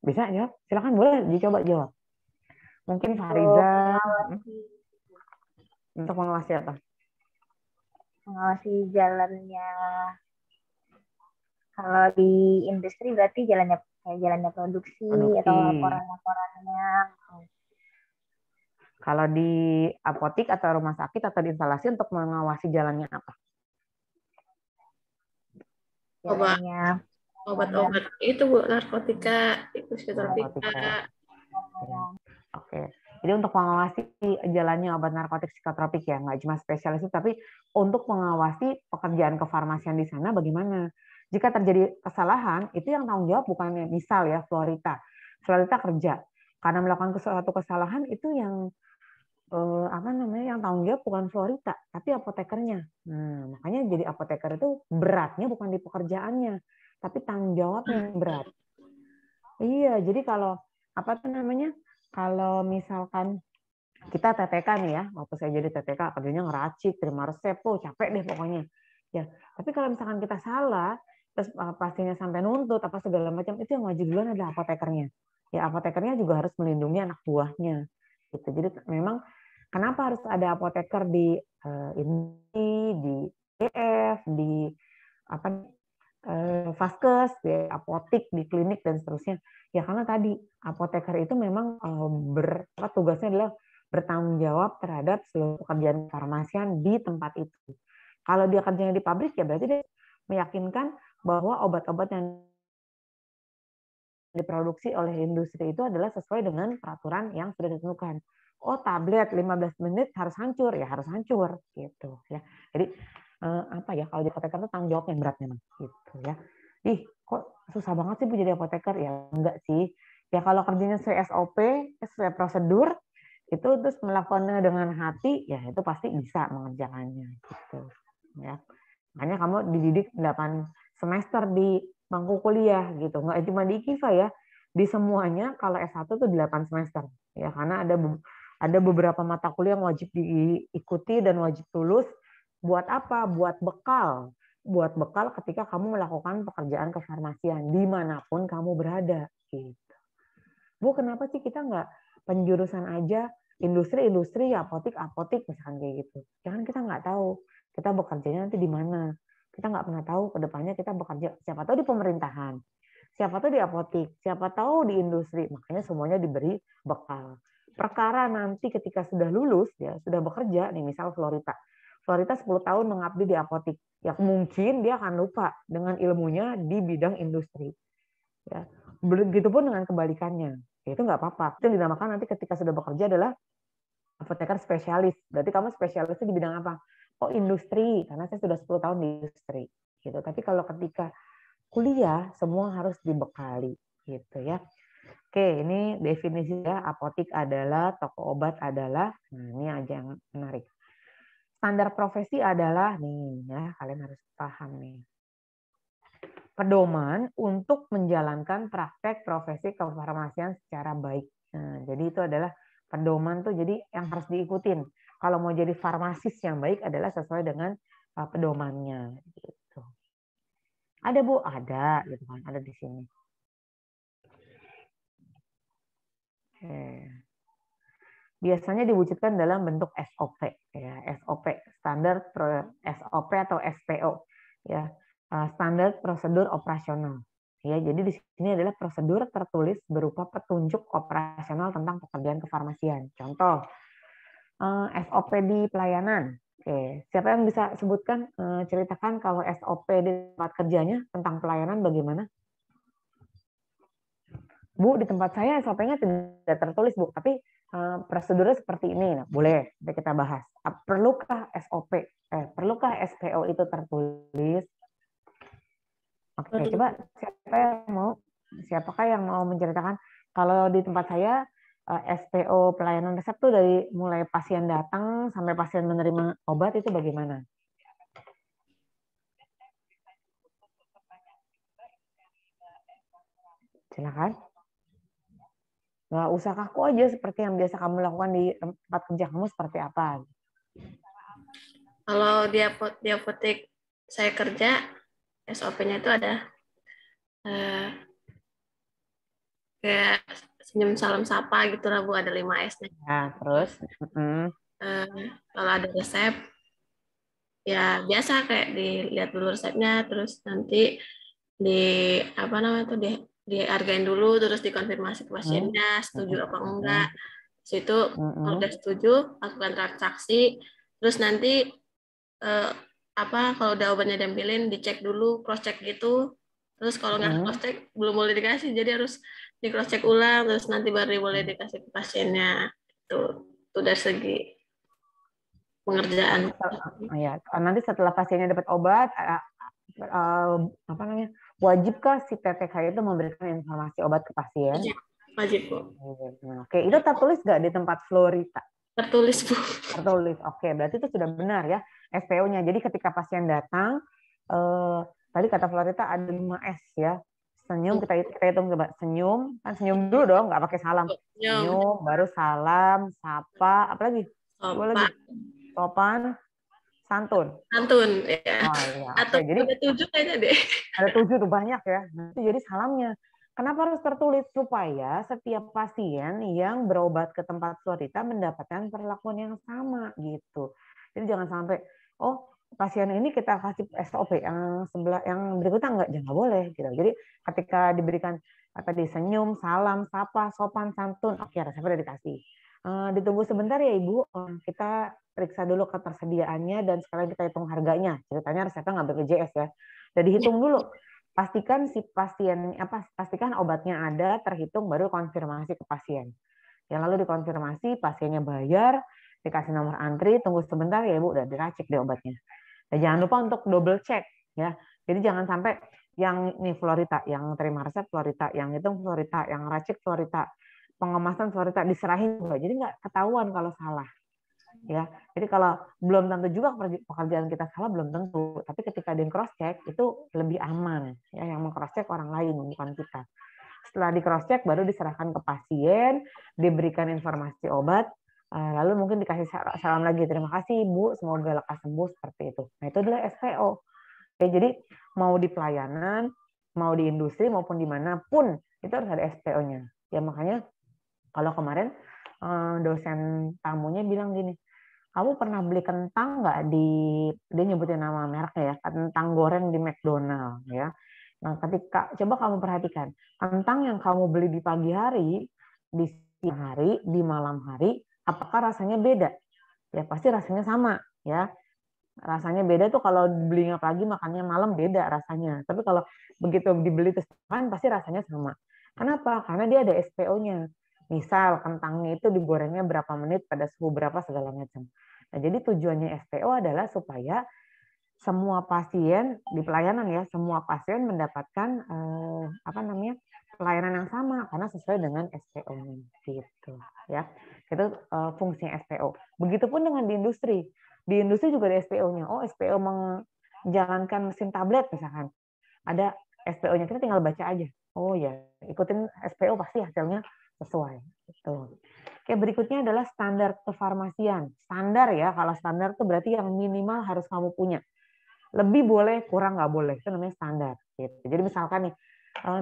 Bisa jawab? Silakan boleh dicoba jawab. Mungkin Fariza untuk mengawasi apa? Mengawasi jalannya. Kalau di industri berarti jalannya produksi atau laporan-laporannya. Kalau di apotik atau rumah sakit atau di instalasi untuk mengawasi jalannya apa? Jalannya obat-obat itu Bu, narkotika, psikotropika. Oke. Jadi untuk mengawasi jalannya obat narkotik psikotropik ya, nggak cuma spesialis itu, tapi untuk mengawasi pekerjaan kefarmasian di sana bagaimana? Jika terjadi kesalahan, itu yang tanggung jawab bukannya misal ya Florita kerja karena melakukan suatu kesalahan itu yang yang tanggung jawab bukan Florita tapi apotekernya. Nah, makanya jadi apoteker itu beratnya bukan di pekerjaannya, tapi tanggung jawabnya yang berat. Iya, jadi kalau kalau misalkan kita TTK nih ya, waktu saya jadi TTK kerjanya ngeracik, terima resep, capek deh pokoknya. Ya, tapi kalau misalkan kita salah, terus pastinya sampai nuntut apa segala macam, itu yang wajib duluan adalah apotekernya. Ya, apotekernya juga harus melindungi anak buahnya. Gitu. Jadi memang kenapa harus ada apoteker di di DF, di vaskes, di apotik, di klinik dan seterusnya. Ya karena tadi apoteker itu memang tugasnya adalah bertanggung jawab terhadap seluruh pekerjaan farmasian di tempat itu. Kalau dia kerjanya di pabrik ya berarti dia meyakinkan bahwa obat-obat yang diproduksi oleh industri itu adalah sesuai dengan peraturan yang sudah ditentukan. Oh, tablet 15 menit harus hancur, ya harus hancur gitu ya. Jadi apa ya, kalau di apoteker itu tanggung jawab yang berat memang gitu ya. Ih, kok susah banget sih Bu jadi apoteker? Ya enggak sih. Ya kalau kerjanya sesuai SOP, sesuai prosedur, itu terus melakukannya dengan hati, ya itu pasti bisa mengerjakannya gitu ya. Makanya kamu dididik 8 semester di bangku kuliah gitu, nggak cuma di IKIFA ya, di semuanya kalau S1 tuh 8 semester ya, karena ada beberapa mata kuliah yang wajib diikuti dan wajib lulus. Buat apa? Buat bekal ketika kamu melakukan pekerjaan kefarmasian dimanapun kamu berada gitu. Bu, kenapa sih kita nggak penjurusan aja industri apotik misalkan kayak gitu? Jangan, kita nggak tahu kita bekerjanya nanti di mana. Kita nggak pernah tahu ke depannya kita bekerja, siapa tahu di pemerintahan, siapa tahu di apotik, siapa tahu di industri. Makanya semuanya diberi bekal. Perkara nanti ketika sudah lulus, ya sudah bekerja, nih misal Florita 10 tahun mengabdi di apotik, ya mungkin dia akan lupa dengan ilmunya di bidang industri. Ya. Begitupun dengan kebalikannya. Ya, itu nggak apa-apa. Itu dinamakan nanti ketika sudah bekerja adalah apoteker spesialis. Berarti kamu spesialisnya di bidang apa? Oh, industri, karena saya sudah 10 tahun di industri. Gitu. Tapi kalau ketika kuliah, semua harus dibekali. Gitu ya. Oke, ini definisinya apotik adalah, toko obat adalah, nah ini aja yang menarik. Standar profesi adalah, nih ya, kalian harus paham nih. Pedoman untuk menjalankan praktek profesi kefarmasian secara baik. Nah, jadi itu adalah pedoman tuh, jadi yang harus diikutin. Kalau mau jadi farmasis yang baik adalah sesuai dengan pedomannya. Gitu. Ada Bu, ada gitu kan, ada di sini. Oke. Biasanya diwujudkan dalam bentuk SOP, ya SOP standar SOP atau SPO, ya. Standar prosedur operasional. Ya, jadi di sini adalah prosedur tertulis berupa petunjuk operasional tentang pekerjaan kefarmasian. Contoh, SOP di pelayanan. Oke, siapa yang bisa sebutkan, ceritakan kalau SOP di tempat kerjanya tentang pelayanan bagaimana? Bu, di tempat saya SOP-nya tidak tertulis, Bu, tapi prosedurnya seperti ini. Nah, boleh kita bahas. Perlukah SOP, perlukah SPO itu tertulis? Oke, coba siapakah yang mau menceritakan kalau di tempat saya SPO pelayanan resep tuh dari mulai pasien datang sampai pasien menerima obat itu bagaimana? Silakan. Nggak usah kaku aja seperti yang biasa kamu lakukan di tempat kerja kamu seperti apa? Kalau di apotek saya kerja, SOP-nya itu ada kayak senyum salam sapa gitu lah Bu, ada 5 S-nya. Nah, terus kalau ada resep, ya biasa kayak dilihat dulu resepnya, terus nanti apa namanya tuh dihargain dulu, terus dikonfirmasi ke pasiennya setuju apa enggak. Situ kalau udah setuju lakukan transaksi, terus nanti kalau udah obatnya diambilin dicek dulu, cross check gitu, terus kalau nggak cross check belum boleh dikasih, jadi harus di cross check ulang, terus nanti baru boleh dikasih ke pasiennya. Itu dari segi pengerjaan. Ya, nanti setelah pasiennya dapat obat, apa namanya, wajibkah si TTK itu memberikan informasi obat ke pasien? Wajib Bu. Oke, itu tertulis nggak di tempat Florita? Tertulis Bu. Tertulis. Oke, berarti itu sudah benar ya SPO-nya. Jadi ketika pasien datang, tadi kata Florita ada 5 S ya. Senyum, kita hitung coba. Senyum, kan senyum dulu dong, nggak pakai salam. Senyum, baru salam, sapa, apa lagi? Sopan, santun. Santun, ya. Oh, iya. Atau jadi ada 7 kayaknya deh. Ada 7 tuh, banyak ya. Nah, itu jadi salamnya. Kenapa harus tertulis? Supaya setiap pasien yang berobat ke tempat Florita mendapatkan perlakuan yang sama gitu. Jadi jangan sampai, oh pasien ini kita kasih SOP yang sebelah, yang berikutnya nggak boleh gitu. Jadi ketika diberikan tadi senyum, salam, sapa, sopan, santun, oke resepnya udah dikasih. Ditunggu sebentar ya Ibu, kita periksa dulu ketersediaannya dan sekarang kita hitung harganya. Ceritanya resepnya nggak BPJS ya. Udah dihitung dulu. pastikan si pasien pastikan obatnya ada terhitung baru konfirmasi ke pasien. Yang lalu dikonfirmasi, pasiennya bayar, dikasih nomor antri, tunggu sebentar ya Bu, udah diracik deh obatnya. Dan jangan lupa untuk double check ya. Jadi jangan sampai yang ini Florita, yang terima resep Florita, yang hitung Florita, yang racik Florita, pengemasan Florita diserahin juga. Jadi nggak ketahuan kalau salah. Ya, jadi kalau belum tentu juga pekerjaan kita salah belum tentu, tapi ketika di cross check itu lebih aman ya, yang meng cross check orang lain bukan kita. Setelah di cross check baru diserahkan ke pasien, diberikan informasi obat, lalu mungkin dikasih salam lagi, terima kasih Bu, semoga lekas sembuh, seperti itu. Nah itu adalah SPO. Oke, jadi mau di pelayanan, mau di industri maupun dimanapun itu harus ada SPO-nya. Ya makanya kalau kemarin dosen tamunya bilang gini, kamu pernah beli kentang nggak dia nyebutin nama mereknya ya, kentang goreng di McDonald ya. Nah, ketika coba kamu perhatikan, kentang yang kamu beli di pagi hari, di siang hari, di malam hari, apakah rasanya beda? Ya pasti rasanya sama ya. Rasanya beda tuh kalau belinya pagi makannya malam beda rasanya. Tapi kalau begitu dibeli terus makan pasti rasanya sama. Kenapa? Karena dia ada SPO-nya. Misal kentangnya itu digorengnya berapa menit pada suhu berapa segala macam. Nah, jadi tujuannya SPO adalah supaya semua pasien di pelayanan ya, semua pasien mendapatkan pelayanan yang sama karena sesuai dengan SPO-nya gitu ya. Itu fungsinya SPO. Begitupun dengan di industri. Di industri juga ada SPO-nya. Oh, SPO menjalankan mesin tablet misalkan. Ada SPO-nya, kita tinggal baca aja. Oh ya, ikutin SPO pasti hasilnya sesuai. Gitu. Oke, berikutnya adalah standar kefarmasian. Standar ya, kalau standar itu berarti yang minimal harus kamu punya. Lebih boleh, kurang nggak boleh. Itu namanya standar. Gitu. Jadi misalkan nih,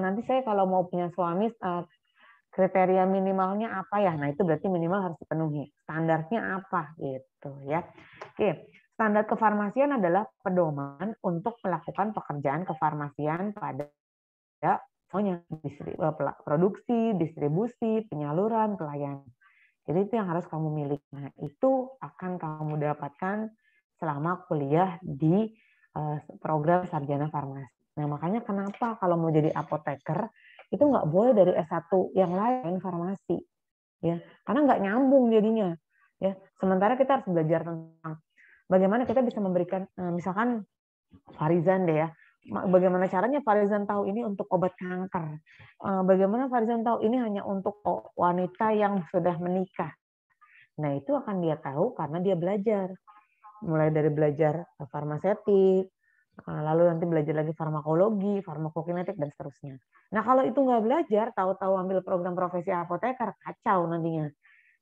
nanti saya kalau mau punya suami, kriteria minimalnya apa ya? Nah itu berarti minimal harus dipenuhi. Standarnya apa gitu ya? Oke, standar kefarmasian adalah pedoman untuk melakukan pekerjaan kefarmasian pada semuanya, produksi, distribusi, penyaluran, pelayanan. Jadi itu yang harus kamu miliki. Nah, itu akan kamu dapatkan selama kuliah di program sarjana farmasi. Nah, makanya kenapa kalau mau jadi apoteker itu nggak boleh dari S1 yang lain farmasi. Ya, karena nggak nyambung jadinya. Ya, sementara kita harus belajar tentang bagaimana kita bisa memberikan misalkan Farizan deh ya. Bagaimana caranya Farizan tahu ini untuk obat kanker? Bagaimana Farizan tahu ini hanya untuk wanita yang sudah menikah? Nah, itu akan dia tahu karena dia belajar. Mulai dari belajar farmasetik, lalu nanti belajar lagi farmakologi, farmakokinetik, dan seterusnya. Nah, kalau itu nggak belajar, tahu-tahu ambil program profesi apoteker, kacau nantinya.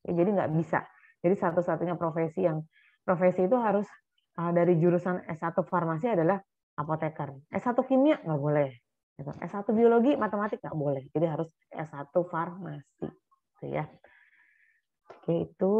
Ya, jadi nggak bisa. Jadi satu-satunya profesi itu harus dari jurusan S1 farmasi adalah apoteker. S1 kimia nggak boleh. S1 biologi, matematik nggak boleh. Jadi harus S1 farmasi. Gitu ya. Oke, itu.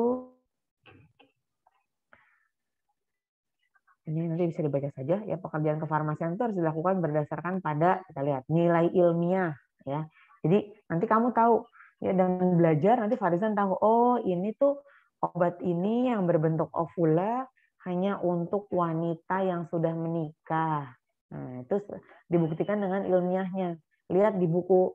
Ini nanti bisa dibaca saja. Ya, pekerjaan kefarmasian itu harus dilakukan berdasarkan pada, kita lihat, nilai ilmiah. Ya. Jadi nanti kamu tahu, ya dengan belajar, nanti Farizan tahu, oh ini tuh obat ini yang berbentuk ovula hanya untuk wanita yang sudah menikah. Nah, itu dibuktikan dengan ilmiahnya. Lihat di buku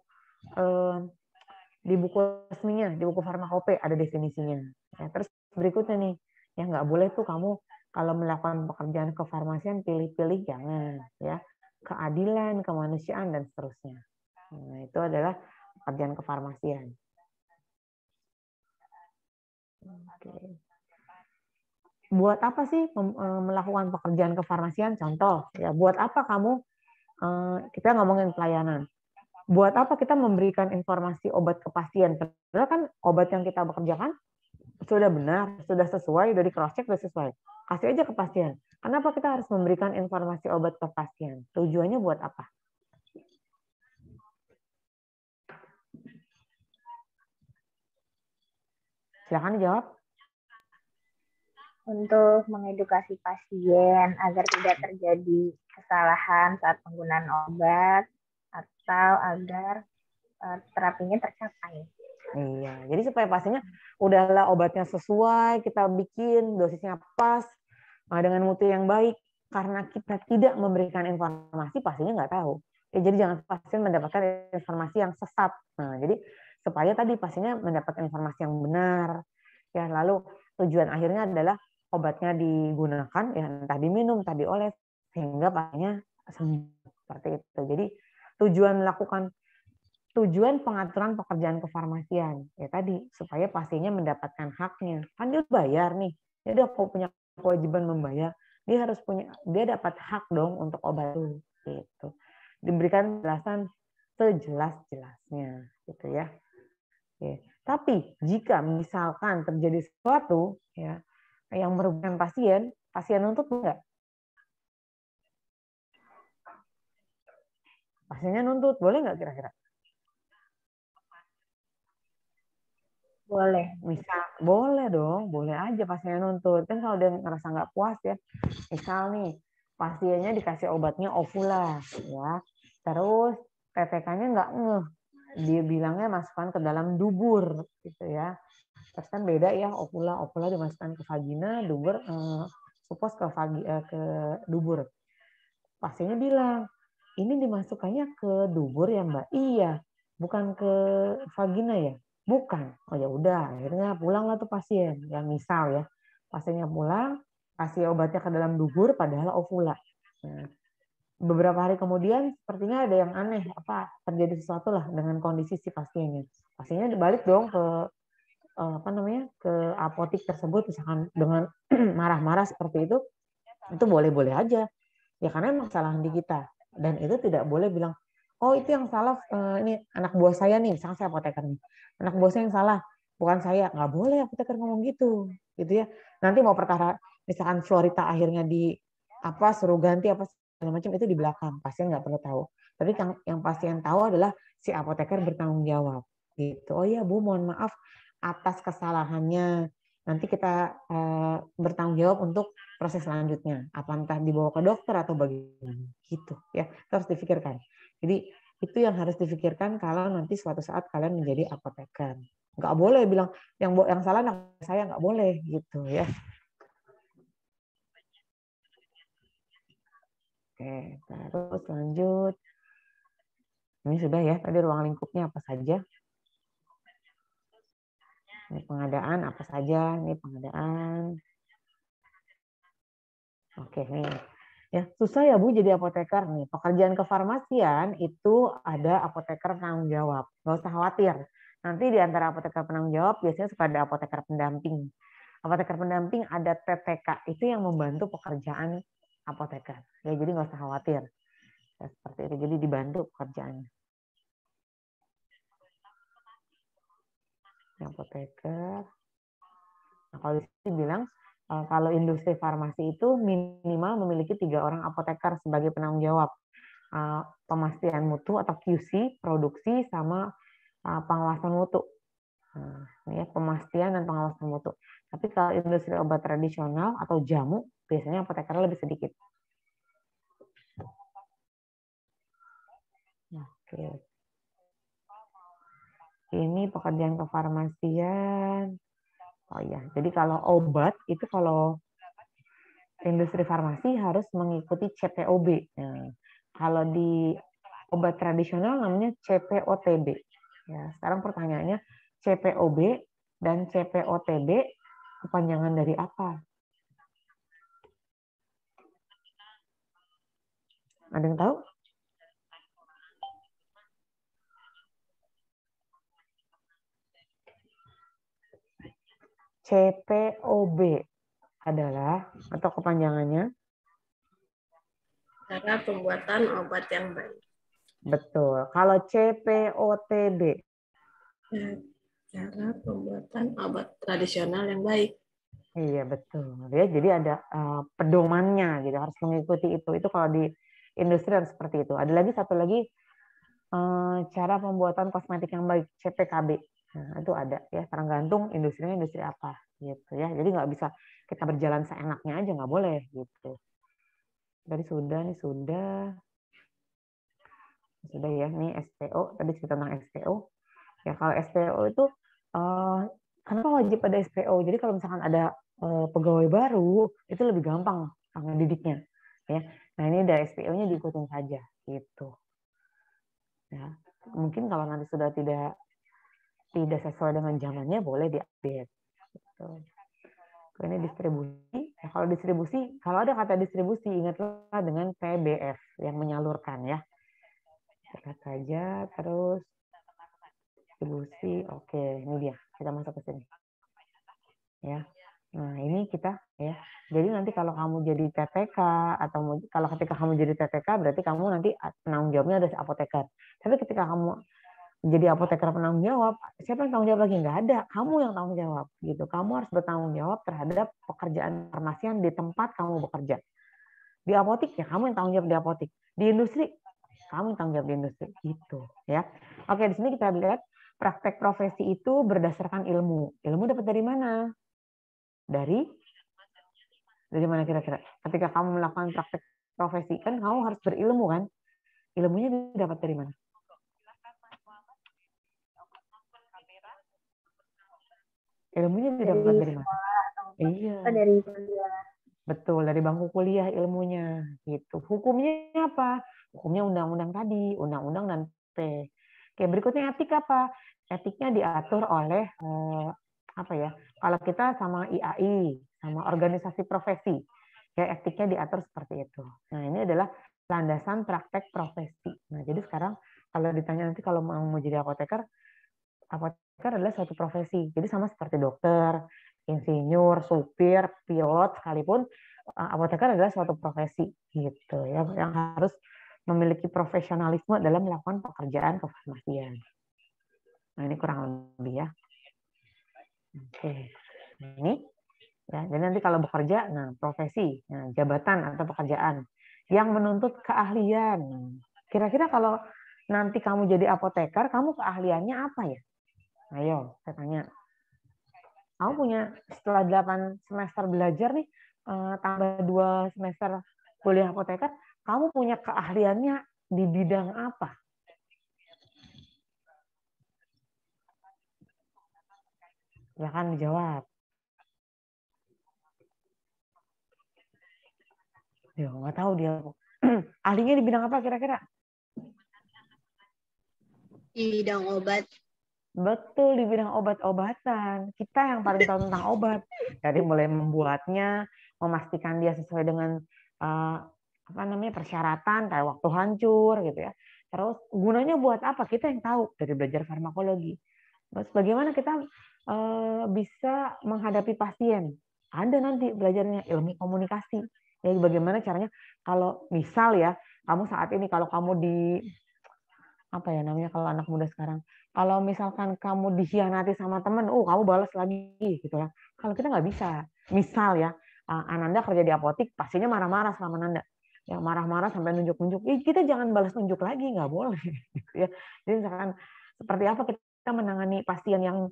resminya, di buku Farmakope ada definisinya. Ya, terus berikutnya nih, ya nggak boleh tuh kamu kalau melakukan pekerjaan kefarmasian pilih-pilih, jangan ya. Keadilan, kemanusiaan dan seterusnya. Nah, itu adalah pekerjaan kefarmasian. Oke. Buat apa sih melakukan pekerjaan kefarmasian? Contoh, ya buat apa kamu, kita ngomongin pelayanan. Buat apa kita memberikan informasi obat ke pasien? Padahal kan obat yang kita bekerjakan sudah benar, sudah sesuai, dari cross check sudah sesuai. Kasih aja ke pasien. Kenapa kita harus memberikan informasi obat ke pasien? Tujuannya buat apa? Silakan dijawab. Untuk mengedukasi pasien agar tidak terjadi kesalahan saat penggunaan obat atau agar terapinya tercapai. Iya, jadi supaya pasiennya udahlah obatnya sesuai, kita bikin dosisnya pas dengan mutu yang baik. Karena kita tidak memberikan informasi, pasiennya nggak tahu. Ya, jadi jangan pasien mendapatkan informasi yang sesat. Nah, jadi supaya tadi pasiennya mendapatkan informasi yang benar. Ya, lalu tujuan akhirnya adalah obatnya digunakan, ya entah diminum, entah dioles, sehingga pasiennya sembuh seperti itu. Jadi tujuan pengaturan pekerjaan kefarmasian ya tadi supaya pasiennya mendapatkan haknya. Kan dia bayar nih, dia udah punya kewajiban membayar, dia dapat hak dong untuk obat itu. Gitu. Diberikan penjelasan sejelas-jelasnya, gitu ya. Oke. Tapi jika misalkan terjadi sesuatu ya yang merugikan pasien nuntut enggak? Pasiennya nuntut, boleh nggak kira-kira? Boleh. Misal, boleh dong, boleh aja pasiennya nuntut. Kan kalau dia ngerasa nggak puas ya, misal nih pasiennya dikasih obatnya Ovula, ya, terus PPK-nya nggak ngeh, dia bilangnya masukkan ke dalam dubur, gitu ya. Terus kan beda ya, Ovula dimasukkan ke vagina, dubur supos ke dubur. Pasiennya bilang, ini dimasukkannya ke dubur ya Mbak? Iya, bukan ke vagina ya? Bukan. Oh ya udah, akhirnya pulanglah tuh pasien. Ya misal ya, pasiennya pulang, kasih obatnya ke dalam dubur padahal ovula. Nah, beberapa hari kemudian sepertinya ada yang aneh, terjadi sesuatu lah dengan kondisi si pasiennya. Pasiennya dibalik dong ke apotik tersebut misalkan dengan marah-marah seperti itu boleh-boleh aja. Ya karena emang kesalahan di kita. Dan itu tidak boleh bilang, oh itu yang salah, ini anak buah saya nih, misalnya saya apoteker nih. Anak buah saya yang salah, bukan saya. Nggak boleh apoteker ngomong gitu. Gitu ya. Nanti mau perkara, misalkan Florita akhirnya suruh ganti segala macam, itu di belakang. Pasien nggak perlu tahu. Tapi yang pasien tahu adalah si apoteker bertanggung jawab. Gitu. Oh iya Bu, mohon maaf atas kesalahannya. Nanti kita bertanggung jawab untuk proses selanjutnya. Apa entah dibawa ke dokter atau bagaimana. Gitu ya. Itu harus dipikirkan. Jadi itu yang harus dipikirkan kalau nanti suatu saat kalian menjadi apoteker. Nggak boleh bilang yang salah anak saya, nggak boleh gitu ya. Oke, terus lanjut. Ini sudah ya, tadi ruang lingkupnya apa saja. Ini pengadaan apa saja, ini pengadaan. Oke, nih. Ya, susah ya Bu jadi apoteker nih. Pekerjaan kefarmasian itu ada apoteker penanggung jawab. Nggak usah khawatir. Nanti di antara apoteker penanggung jawab biasanya suka ada apoteker pendamping. Apoteker pendamping ada TTK, itu yang membantu pekerjaan apoteker. Ya, jadi nggak usah khawatir. Ya, seperti itu. Jadi dibantu pekerjaannya. Apoteker. Nah, kalau di sini bilang kalau industri farmasi itu minimal memiliki 3 orang apoteker sebagai penanggung jawab pemastian mutu atau QC, produksi, sama pengawasan mutu. Nah, ini ya, pemastian dan pengawasan mutu. Tapi kalau industri obat tradisional atau jamu, biasanya apoteker lebih sedikit. Oke. Ini pekerjaan kefarmasian. Oh iya, jadi kalau obat itu kalau industri farmasi harus mengikuti CPOB. Nah, kalau di obat tradisional namanya CPOTB. Ya, sekarang pertanyaannya CPOB dan CPOTB kepanjangan dari apa? Ada yang tahu? CPOB adalah atau kepanjangannya? Cara pembuatan obat yang baik. Betul. Kalau CPOTB? Cara pembuatan obat tradisional yang baik. Iya betul. Ya, jadi ada pedomannya, gitu harus mengikuti itu. Itu kalau di industri harus seperti itu. Ada lagi satu lagi cara pembuatan kosmetik yang baik, CPKB. Nah, itu ada ya, tergantung industrinya industri apa gitu ya. Jadi nggak bisa kita berjalan seenaknya aja, nggak boleh gitu. Tadi sudah ya, nih SPO, tadi cerita tentang SPO. Ya kalau SPO itu kenapa wajib ada SPO? Jadi kalau misalkan ada pegawai baru itu lebih gampang ngedidiknya ya. Nah, ini dari SPO-nya diikutin saja gitu. Ya. Mungkin kalau nanti sudah tidak sesuai dengan zamannya boleh diupdate. Gitu. Ini distribusi. Ya, kalau ada kata distribusi, ingatlah dengan PBF yang menyalurkan ya. Lihat saja, terus distribusi. Oke, ini dia. Kita masuk ke sini. Ya. Nah, ini kita ya. Jadi nanti kalau kamu jadi TTK atau kalau ketika kamu jadi TTK berarti kamu nanti penanggung jawabnya ada apoteker. Tapi ketika kamu jadi apoteker penanggung jawab, siapa yang tanggung jawab lagi? Nggak ada, kamu yang tanggung jawab gitu. Kamu harus bertanggung jawab terhadap pekerjaan farmasian di tempat kamu bekerja. Di apotik ya kamu yang tanggung jawab di apotik. Di industri kamu yang tanggung jawab di industri gitu ya. Oke, di sini kita lihat praktek profesi itu berdasarkan ilmu. Ilmu dapat dari mana? Dari mana kira-kira? Ketika kamu melakukan praktek profesi kan kamu harus berilmu kan? Ilmunya didapat dari mana? Ilmunya didapat dari mana? Iya. Dari kuliah. Betul, dari bangku kuliah ilmunya gitu. Hukumnya apa? Hukumnya undang-undang tadi, undang-undang dan P. Oke, berikutnya etik apa? Etiknya diatur oleh apa ya? Kalau kita sama IAI, sama organisasi profesi, ya etiknya diatur seperti itu. Nah, ini adalah landasan praktek profesi. Nah, jadi sekarang kalau ditanya nanti kalau mau jadi apoteker adalah suatu profesi. Jadi sama seperti dokter, insinyur, supir, pilot sekalipun apoteker adalah suatu profesi gitu ya yang harus memiliki profesionalisme dalam melakukan pekerjaan kefarmasian. Nah, ini kurang lebih ya. Oke. Ini ya, jadi nanti kalau bekerja, nah profesi, nah, jabatan atau pekerjaan yang menuntut keahlian. Kira-kira kalau nanti kamu jadi apoteker, kamu keahliannya apa ya? Ayo, saya tanya. Kamu punya setelah 8 semester belajar nih, tambah 2 semester kuliah apoteker, kamu punya keahliannya di bidang apa? Silakan dijawab. Ya, nggak tahu dia. Ahlinya di bidang apa kira-kira? Di bidang obat. Betul, di bidang obat-obatan. Kita yang paling tahu tentang obat. Dari mulai membuatnya, memastikan dia sesuai dengan apa namanya persyaratan, kayak waktu hancur gitu ya. Terus gunanya buat apa? Kita yang tahu dari belajar farmakologi. Terus bagaimana kita bisa menghadapi pasien? Ada nanti belajarnya ilmu komunikasi. Ya, bagaimana caranya kalau misal ya, kamu saat ini kalau kamu di apa ya namanya kalau anak muda sekarang, kalau misalkan kamu dikhianati sama temen, kamu balas lagi gitu ya. Kalau kita nggak bisa. Misal ya, Ananda kerja di apotik, pastinya marah-marah sama Ananda. Yang marah-marah sampai nunjuk-nunjuk. Kita jangan balas nunjuk lagi, nggak boleh. Gitu ya. Jadi misalkan seperti apa kita menangani pasien yang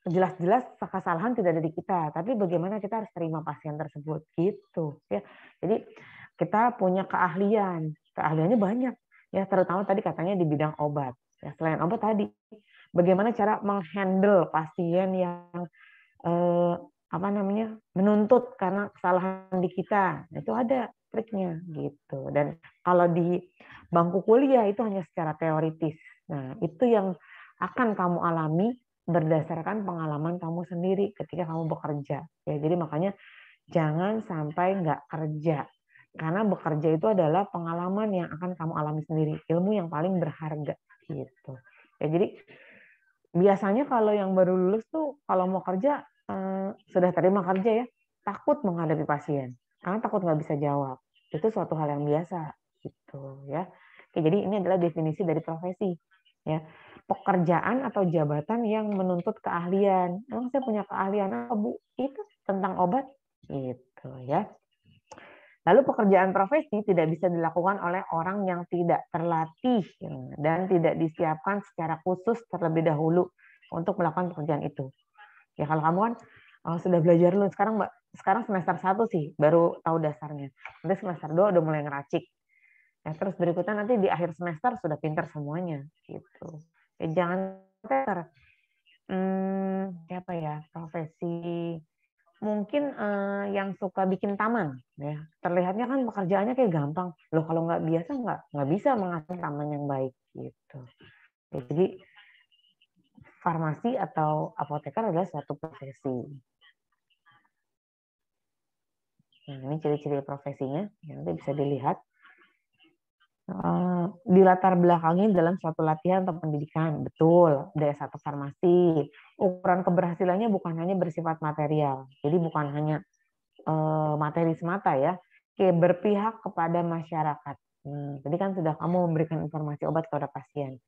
jelas-jelas kesalahan tidak ada di kita, tapi bagaimana kita harus terima pasien tersebut gitu ya. Jadi kita punya keahliannya banyak ya, terutama tadi katanya di bidang obat. Ya, selain obat tadi, bagaimana cara menghandle pasien yang apa namanya menuntut karena kesalahan di kita, itu ada triknya gitu. Dan kalau di bangku kuliah itu hanya secara teoritis. Nah, itu yang akan kamu alami berdasarkan pengalaman kamu sendiri ketika kamu bekerja. Ya, jadi makanya jangan sampai nggak kerja. Karena bekerja itu adalah pengalaman yang akan kamu alami sendiri, ilmu yang paling berharga gitu. Ya, jadi biasanya kalau yang baru lulus tuh kalau mau kerja sudah terima kerja ya, takut menghadapi pasien karena takut nggak bisa jawab. Itu suatu hal yang biasa gitu ya. Oke, jadi ini adalah definisi dari profesi ya. Pekerjaan atau jabatan yang menuntut keahlian. Emang saya punya keahlian apa, Bu? Itu tentang obat gitu ya. Lalu pekerjaan profesi tidak bisa dilakukan oleh orang yang tidak terlatih dan tidak disiapkan secara khusus terlebih dahulu untuk melakukan pekerjaan itu. Ya kalau kamu kan sudah belajar dulu, sekarang semester 1 sih baru tahu dasarnya. Nanti semester 2 udah mulai ngeracik. Ya, terus berikutnya nanti di akhir semester sudah pintar semuanya gitu. Ya, jangan apa ya profesi mungkin yang suka bikin taman, ya terlihatnya kan pekerjaannya kayak gampang. Loh kalau nggak biasa nggak bisa menghasilkan taman yang baik gitu. Jadi farmasi atau apoteker adalah suatu profesi. Nah, ini ciri-ciri profesinya, nanti bisa dilihat. Dilatar belakangi dalam suatu latihan atau pendidikan, betul. D1 farmasi, ukuran keberhasilannya bukan hanya bersifat material, jadi bukan hanya materi semata ya, kayak berpihak kepada masyarakat. Tadi kan sudah kamu memberikan informasi obat kepada pasien.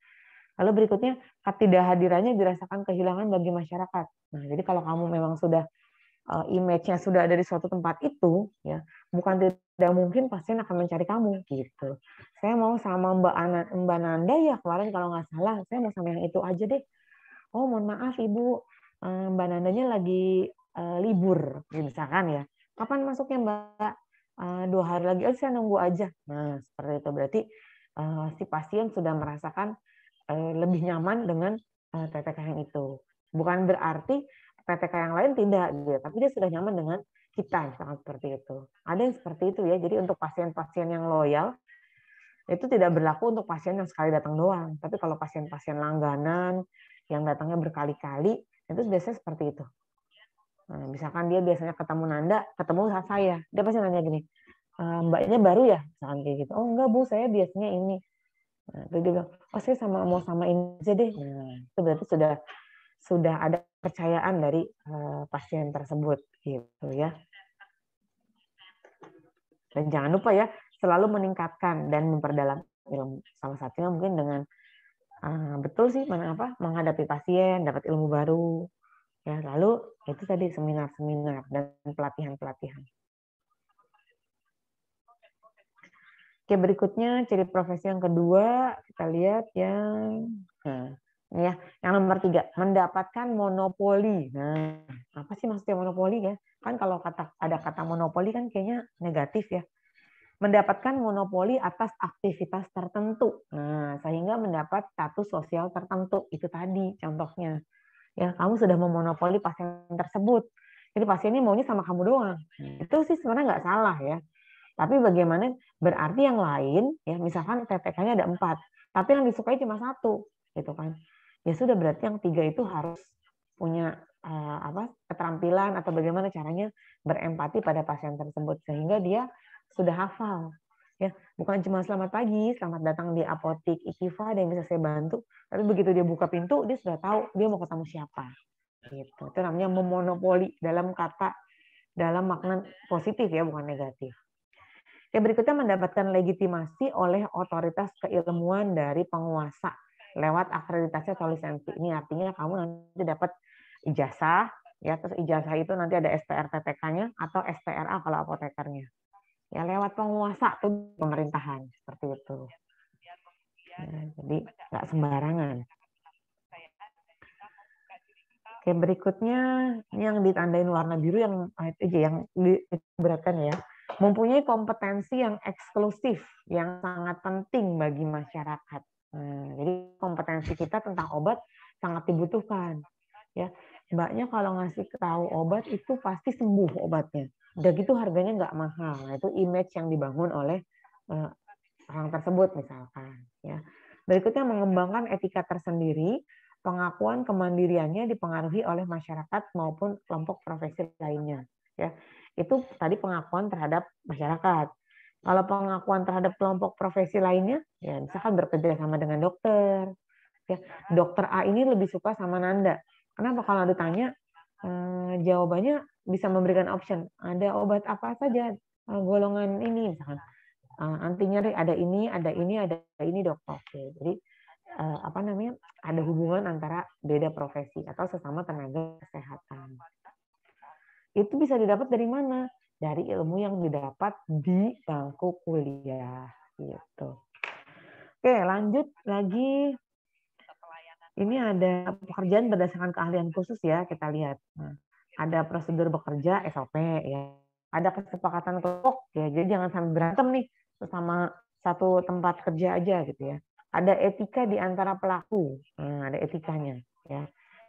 Lalu berikutnya, ketidakhadirannya dirasakan kehilangan bagi masyarakat. Nah, jadi kalau kamu memang sudah image-nya sudah ada di suatu tempat itu, ya bukan tidak mungkin pasien akan mencari kamu gitu. Saya mau sama Mbak Nanda ya kemarin kalau nggak salah, saya mau sama yang itu aja deh. Oh mohon maaf Ibu, Mbak Nandanya lagi libur, misalkan ya. Kapan masuknya Mbak? 2 hari lagi. Oh saya nunggu aja. Nah seperti itu berarti si pasien sudah merasakan lebih nyaman dengan TTK yang itu. Bukan berarti PTK yang lain tidak, gitu. Tapi dia sudah nyaman dengan kita, misalkan seperti itu. Ada yang seperti itu ya. Jadi untuk pasien-pasien yang loyal, itu tidak berlaku untuk pasien yang sekali datang doang. Tapi kalau pasien-pasien langganan, yang datangnya berkali-kali, itu biasanya seperti itu. Nah, misalkan dia biasanya ketemu Nanda, ketemu saya. Dia pasti nanya gini, mbaknya baru ya? Misalkan kayak gitu. Oh enggak Bu, saya biasanya ini. Nah, itu dia bilang, oh saya mau sama ini aja deh. Nah, itu berarti sudah ada kepercayaan dari pasien tersebut gitu ya. Dan jangan lupa ya selalu meningkatkan dan memperdalam ilmu. Salah satunya mungkin dengan betul sih menghadapi pasien, dapat ilmu baru. Ya, lalu itu tadi seminar-seminar dan pelatihan-pelatihan. Oke, berikutnya ciri profesi yang kedua kita lihat yang ini ya, yang nomor 3, mendapatkan monopoli. Nah, apa sih maksudnya monopoli ya? Kan kalau ada kata monopoli kan kayaknya negatif ya. Mendapatkan monopoli atas aktivitas tertentu. Nah, sehingga mendapat status sosial tertentu. Itu tadi contohnya. Ya, kamu sudah memonopoli pasien tersebut. Jadi pasiennya maunya sama kamu doang. Itu sih sebenarnya nggak salah ya. Tapi bagaimana berarti yang lain, ya misalkan TTK-nya ada 4, tapi yang disukai cuma 1, gitu kan? Ya sudah berarti yang 3 itu harus punya keterampilan atau bagaimana caranya berempati pada pasien tersebut sehingga dia sudah hafal. Ya, bukan cuma selamat pagi, selamat datang di apotik Ikiva, ada yang bisa saya bantu. Tapi begitu dia buka pintu, dia sudah tahu dia mau ketemu siapa. Gitu. Itu namanya memonopoli dalam makna positif ya, bukan negatif. Yang berikutnya mendapatkan legitimasi oleh otoritas keilmuan dari penguasa lewat akreditasi atau lisensi. Ini artinya kamu nanti dapat ijazah, ya terus ijazah itu nanti ada SPRTTK-nya atau SPRA kalau apotekernya. Ya lewat penguasa tuh pemerintahan seperti itu. Ya, jadi nggak sembarangan. Oke, berikutnya yang ditandain warna biru yang diberatkan ya. Mempunyai kompetensi yang eksklusif, yang sangat penting bagi masyarakat. Jadi kompetensi kita tentang obat sangat dibutuhkan. Ya, mbaknya kalau ngasih tahu obat itu pasti sembuh obatnya. Udah gitu harganya nggak mahal. Nah, itu image yang dibangun oleh orang tersebut misalkan. Ya. Berikutnya mengembangkan etika tersendiri, pengakuan kemandiriannya dipengaruhi oleh masyarakat maupun kelompok profesi lainnya. Ya. Itu tadi pengakuan terhadap masyarakat. Kalau pengakuan terhadap kelompok profesi lainnya, ya misalkan bekerja sama dengan dokter. Ya, dokter A ini lebih suka sama Nanda. Kenapa kalau ditanya, jawabannya bisa memberikan option. Ada obat apa saja golongan ini, misalkan anti nyeri ada ini dok. Oke, jadi ada hubungan antara beda profesi atau sesama tenaga kesehatan. Itu bisa didapat dari mana? Dari ilmu yang didapat di bangku kuliah gitu. Oke, lanjut lagi. Ini ada pekerjaan berdasarkan keahlian khusus ya, kita lihat. Nah, ada prosedur bekerja SOP ya. Ada kesepakatan kelompok ya. Jadi jangan sampai berantem nih sesama satu tempat kerja aja gitu ya. Ada etika di antara pelaku. Nah, ada etikanya ya.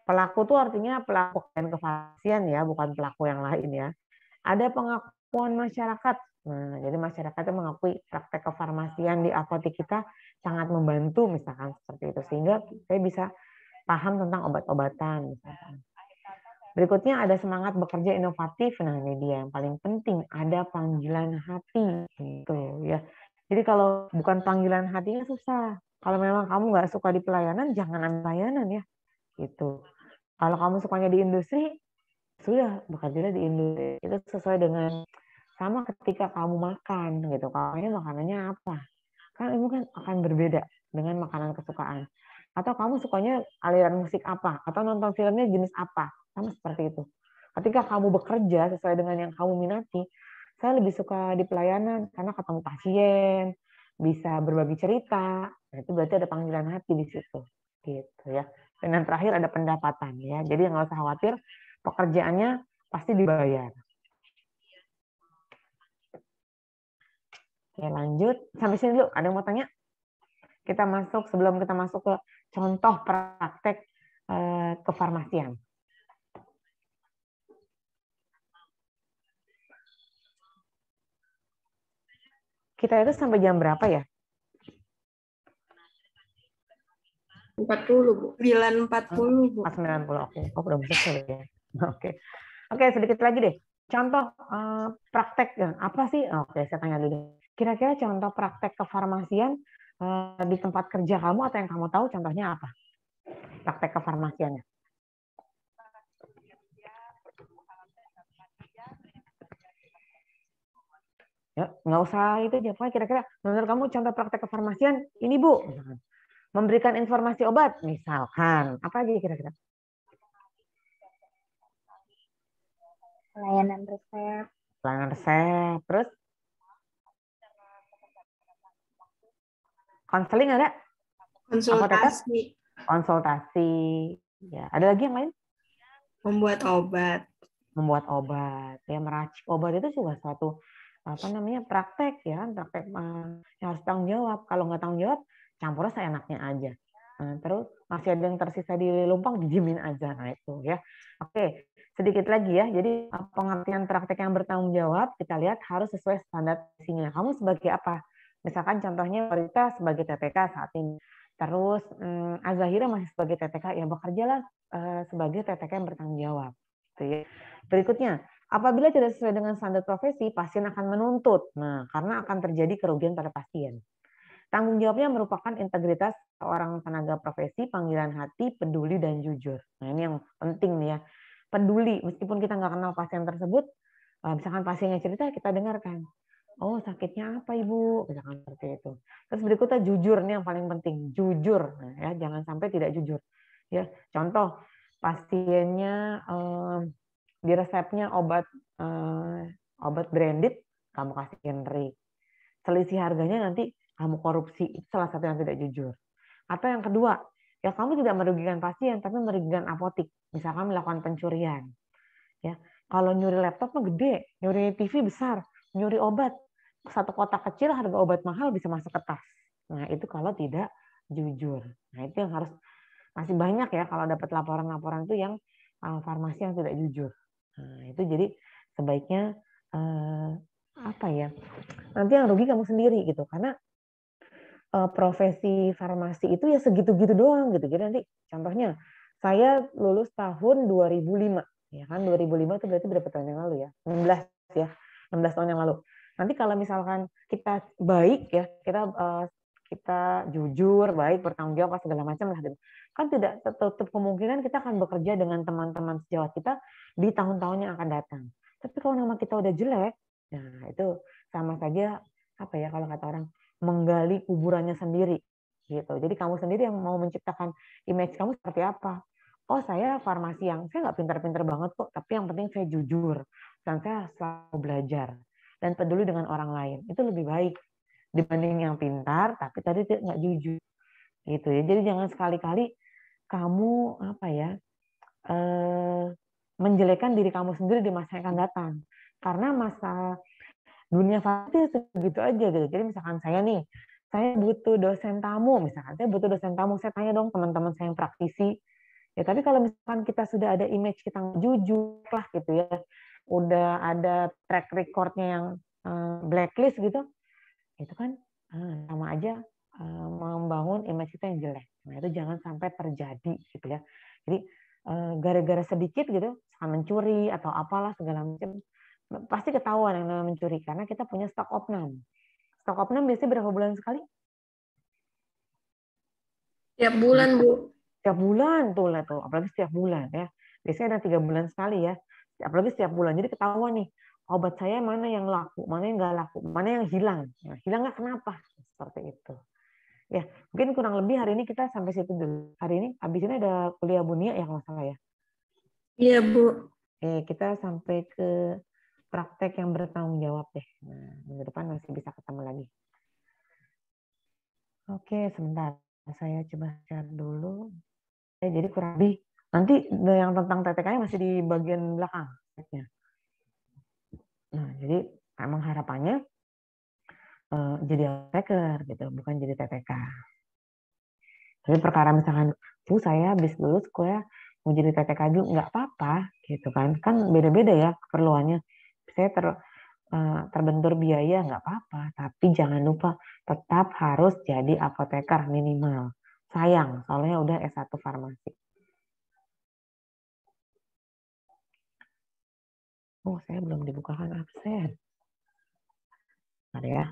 Pelaku tuh artinya pelaku kefarmasian ya, bukan pelaku yang lain ya. Ada pengakuan masyarakat. Nah, jadi masyarakat itu mengakui praktek kefarmasian di apotek kita sangat membantu, misalkan seperti itu. Sehingga saya bisa paham tentang obat-obatan, misalkan. Berikutnya ada semangat bekerja inovatif. Nah, ini dia yang paling penting, ada panggilan hati gitu ya. Jadi kalau bukan panggilan hatinya susah. Kalau memang kamu nggak suka di pelayanan, jangan ambil pelayanan ya. Gitu. Kalau kamu sukanya di industri, sudah bekerja di industri. Itu sesuai dengan sama ketika kamu makan gitu. Kamu makanannya apa? Kan itu kan akan berbeda dengan makanan kesukaan. Atau kamu sukanya aliran musik apa? Atau nonton filmnya jenis apa? Sama seperti itu. Ketika kamu bekerja sesuai dengan yang kamu minati, saya lebih suka di pelayanan karena ketemu pasien, bisa berbagi cerita. Nah, itu berarti ada panggilan hati di situ. Gitu ya. Dan yang terakhir ada pendapatan ya. Jadi nggak usah khawatir, pekerjaannya pasti dibayar. Oke, lanjut. Sampai sini dulu. Ada yang mau tanya? Sebelum kita masuk ke contoh praktek kefarmasian. Kita itu sampai jam berapa ya? 40, Bu. 9.40, Bu. 4.90. Oke. Oh, udah besok ya. Oke. Oke, sedikit lagi deh. Contoh praktek apa sih? Oke, saya tanya dulu. Kira-kira contoh praktek kefarmasian di tempat kerja kamu atau yang kamu tahu contohnya apa? Praktek kefarmasiannya. Ya, nggak usah itu aja. Kira-kira menurut kamu contoh praktek kefarmasian ini, Bu. Memberikan informasi obat, misalkan. Apa aja kira-kira? Pelayanan resep. Pelayanan resep. Terus? Konseling ada? Konsultasi. Konsultasi. Ya, ada lagi yang lain? Membuat obat. Membuat obat. Ya, meracik obat itu juga suatu praktek ya, praktek yang harus tanggung jawab. Kalau nggak tanggung jawab, campurnya seenaknya aja. Nah, terus masih ada yang tersisa di lumpang, dijamin aja. Nah itu ya. Oke, sedikit lagi ya. Jadi pengertian praktek yang bertanggung jawab kita lihat harus sesuai standar isinya. Kamu sebagai apa? Misalkan contohnya Rita sebagai TTK saat ini. Terus Azahira masih sebagai TTK, ya bekerjalah sebagai TTK yang bertanggung jawab. Gitu ya. Berikutnya, apabila tidak sesuai dengan standar profesi, pasien akan menuntut. Nah, karena akan terjadi kerugian pada pasien. Tanggung jawabnya merupakan integritas seorang tenaga profesi, panggilan hati, peduli, dan jujur. Nah, ini yang penting nih ya. Peduli, meskipun kita nggak kenal pasien tersebut, misalkan pasiennya cerita, kita dengarkan. Oh, sakitnya apa, Ibu? Misalkan seperti itu. Terus berikutnya jujur, ini yang paling penting. Jujur, nah, ya, jangan sampai tidak jujur. Ya, contoh, pasiennya di resepnya obat branded, kamu kasih generic. Selisih harganya nanti kamu korupsi, itu salah satu yang tidak jujur. Atau yang kedua, ya kamu tidak merugikan pasien, tapi merugikan apotek. Misalkan melakukan pencurian. Ya, kalau nyuri laptop mah gede, nyuri TV besar, nyuri obat satu kotak kecil harga obat mahal bisa masuk ke tas. Nah itu kalau tidak jujur. Nah itu yang harus masih banyak ya kalau dapat laporan-laporan itu yang farmasi yang tidak jujur. Nah, itu jadi sebaiknya apa ya? Nanti yang rugi kamu sendiri gitu karena profesi farmasi itu ya segitu-gitu doang gitu. Jadi nanti contohnya saya lulus tahun 2005 ya kan 2005 itu berarti berapa tahun yang lalu ya? 16 ya. 16 tahun yang lalu. Nanti kalau misalkan kita baik ya, kita jujur, baik, bertanggung jawab segala macam lah gitu. Kan tidak tertutup kemungkinan kita akan bekerja dengan teman-teman sejawat kita di tahun-tahun yang akan datang. Tapi kalau nama kita udah jelek, nah itu sama saja apa ya kalau kata orang menggali kuburannya sendiri gitu. Jadi kamu sendiri yang mau menciptakan image kamu seperti apa. Oh saya farmasi yang saya nggak pintar-pintar banget kok, tapi yang penting saya jujur dan saya selalu belajar dan peduli dengan orang lain. Itu lebih baik dibanding yang pintar tapi tadi nggak jujur gitu ya. Jadi jangan sekali-kali kamu apa ya menjelekkan diri kamu sendiri di masa yang akan datang karena masa dunia farmasi segitu aja gitu. Jadi misalkan saya butuh dosen tamu, misalkan saya butuh dosen tamu, saya tanya dong teman-teman saya yang praktisi, Ya, tapi kalau misalkan kita sudah ada image kita jujur lah gitu ya, udah ada track recordnya yang blacklist gitu, itu kan sama aja membangun image kita yang jelek. Nah, itu jangan sampai terjadi gitu ya. Jadi gara-gara sedikit gitu, mencuri atau apalah segala macam, pasti ketahuan yang namanya mencuri karena kita punya stok opnam. Stok opnam biasanya berapa bulan sekali? Tiap bulan, Bu. Setiap bulan tuh lah tuh, apalagi setiap bulan ya. Biasanya ada 3 bulan sekali ya. Apalagi setiap bulan. Jadi ketahuan nih, obat saya mana yang laku, mana yang nggak laku, mana yang hilang. Nah, hilangnya kenapa? Seperti itu. Ya, mungkin kurang lebih hari ini kita sampai situ dulu. Hari ini, habis ini ada kuliah Bunia ya kalau nggak salah ya. Iya, Bu. Kita sampai ke praktek yang bertanggung jawab deh. Nah, minggu depan masih bisa ketemu lagi. Oke, sebentar. Saya coba share dulu. Jadi kurang lebih nanti yang tentang TTK masih di bagian belakang. Nah, jadi emang harapannya jadi apoteker gitu, bukan jadi TTK. Tapi perkara misalkan, saya habis lulus kuliah mau jadi TTK dulu, nggak apa-apa gitu kan. Kan beda-beda ya keperluannya. Saya terbentur biaya nggak apa-apa, tapi jangan lupa tetap harus jadi apoteker minimal. Sayang, soalnya udah S1 farmasi. Oh, saya belum dibukakan absen. Ada ya.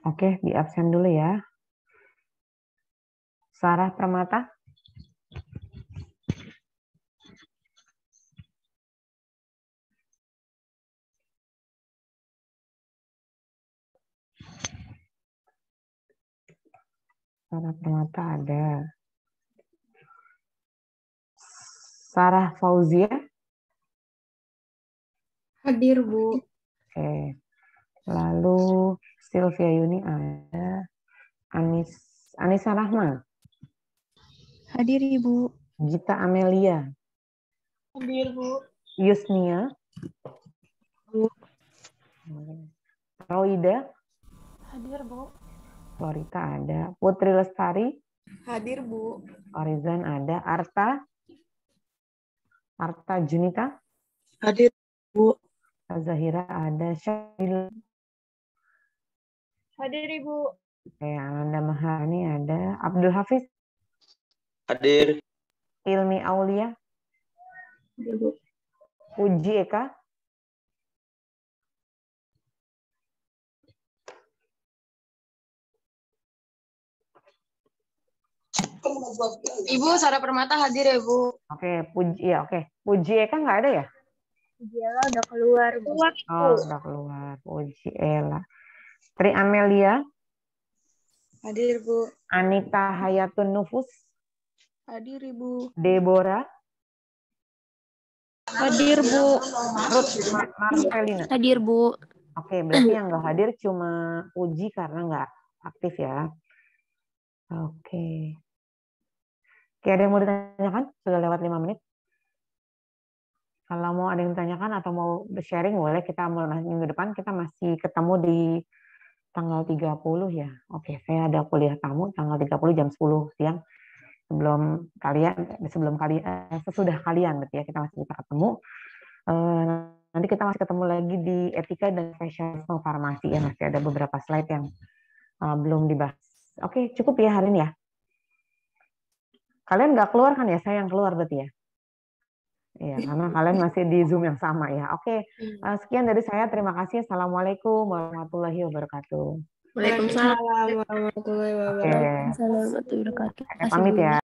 Oke, di absen dulu ya. Sarah Permata. Sarah Permata ada. Sarah Fauzia. Hadir, Bu. Oke. Lalu Sylvia Yuni ada. Anissa Rahma. Hadir, Ibu. Gita Amelia. Hadir, Bu. Yusnia. Bu. Roida. Hadir, Bu. Florita ada. Putri Lestari. Hadir, Bu. Orizan ada. Arta Junita. Hadir, Bu. Zahira ada. Syahil. Hadir, Ibu. Ananda Maharani ada. Abdul Hafiz. Hadir. Ilmi Aulia. Hadir, Bu. Puji Eka. Ibu Sarah Permata hadir ya, Bu. Oke, Puji Eka nggak ada ya? Diela udah keluar, Bu. Oh, udah keluar. Puji Ela. Tri Amelia, Hadir, Bu. Anita Hayatun Nufus, Hadir, Ibu. Deborah, Hadir, Bu. Ruth Marcelina. Hadir, Bu. Oke, berarti yang nggak hadir cuma Puji karena nggak aktif ya. Oke. Oke, ada yang mau ditanyakan? Sudah lewat 5 menit. Kalau mau ada yang ditanyakan atau mau sharing, boleh. Kita mulai minggu depan, kita masih ketemu di tanggal 30 ya. Oke, saya ada kuliah tamu tanggal 30 jam 10 siang. Sesudah kalian berarti ya, kita masih bisa ketemu. Nanti kita masih ketemu lagi di etika dan profesional farmasi ya, masih ada beberapa slide yang belum dibahas. Oke, cukup ya hari ini ya. Kalian nggak keluar kan ya? Saya yang keluar berarti ya. Iya, karena kalian masih di Zoom yang sama ya. Oke, sekian dari saya. Terima kasih. Assalamualaikum warahmatullahi wabarakatuh. Waalaikumsalam. Waalaikumsalam warahmatullahi wabarakatuh. Oke, Assalamualaikum warahmatullahi wabarakatuh. pamit ya.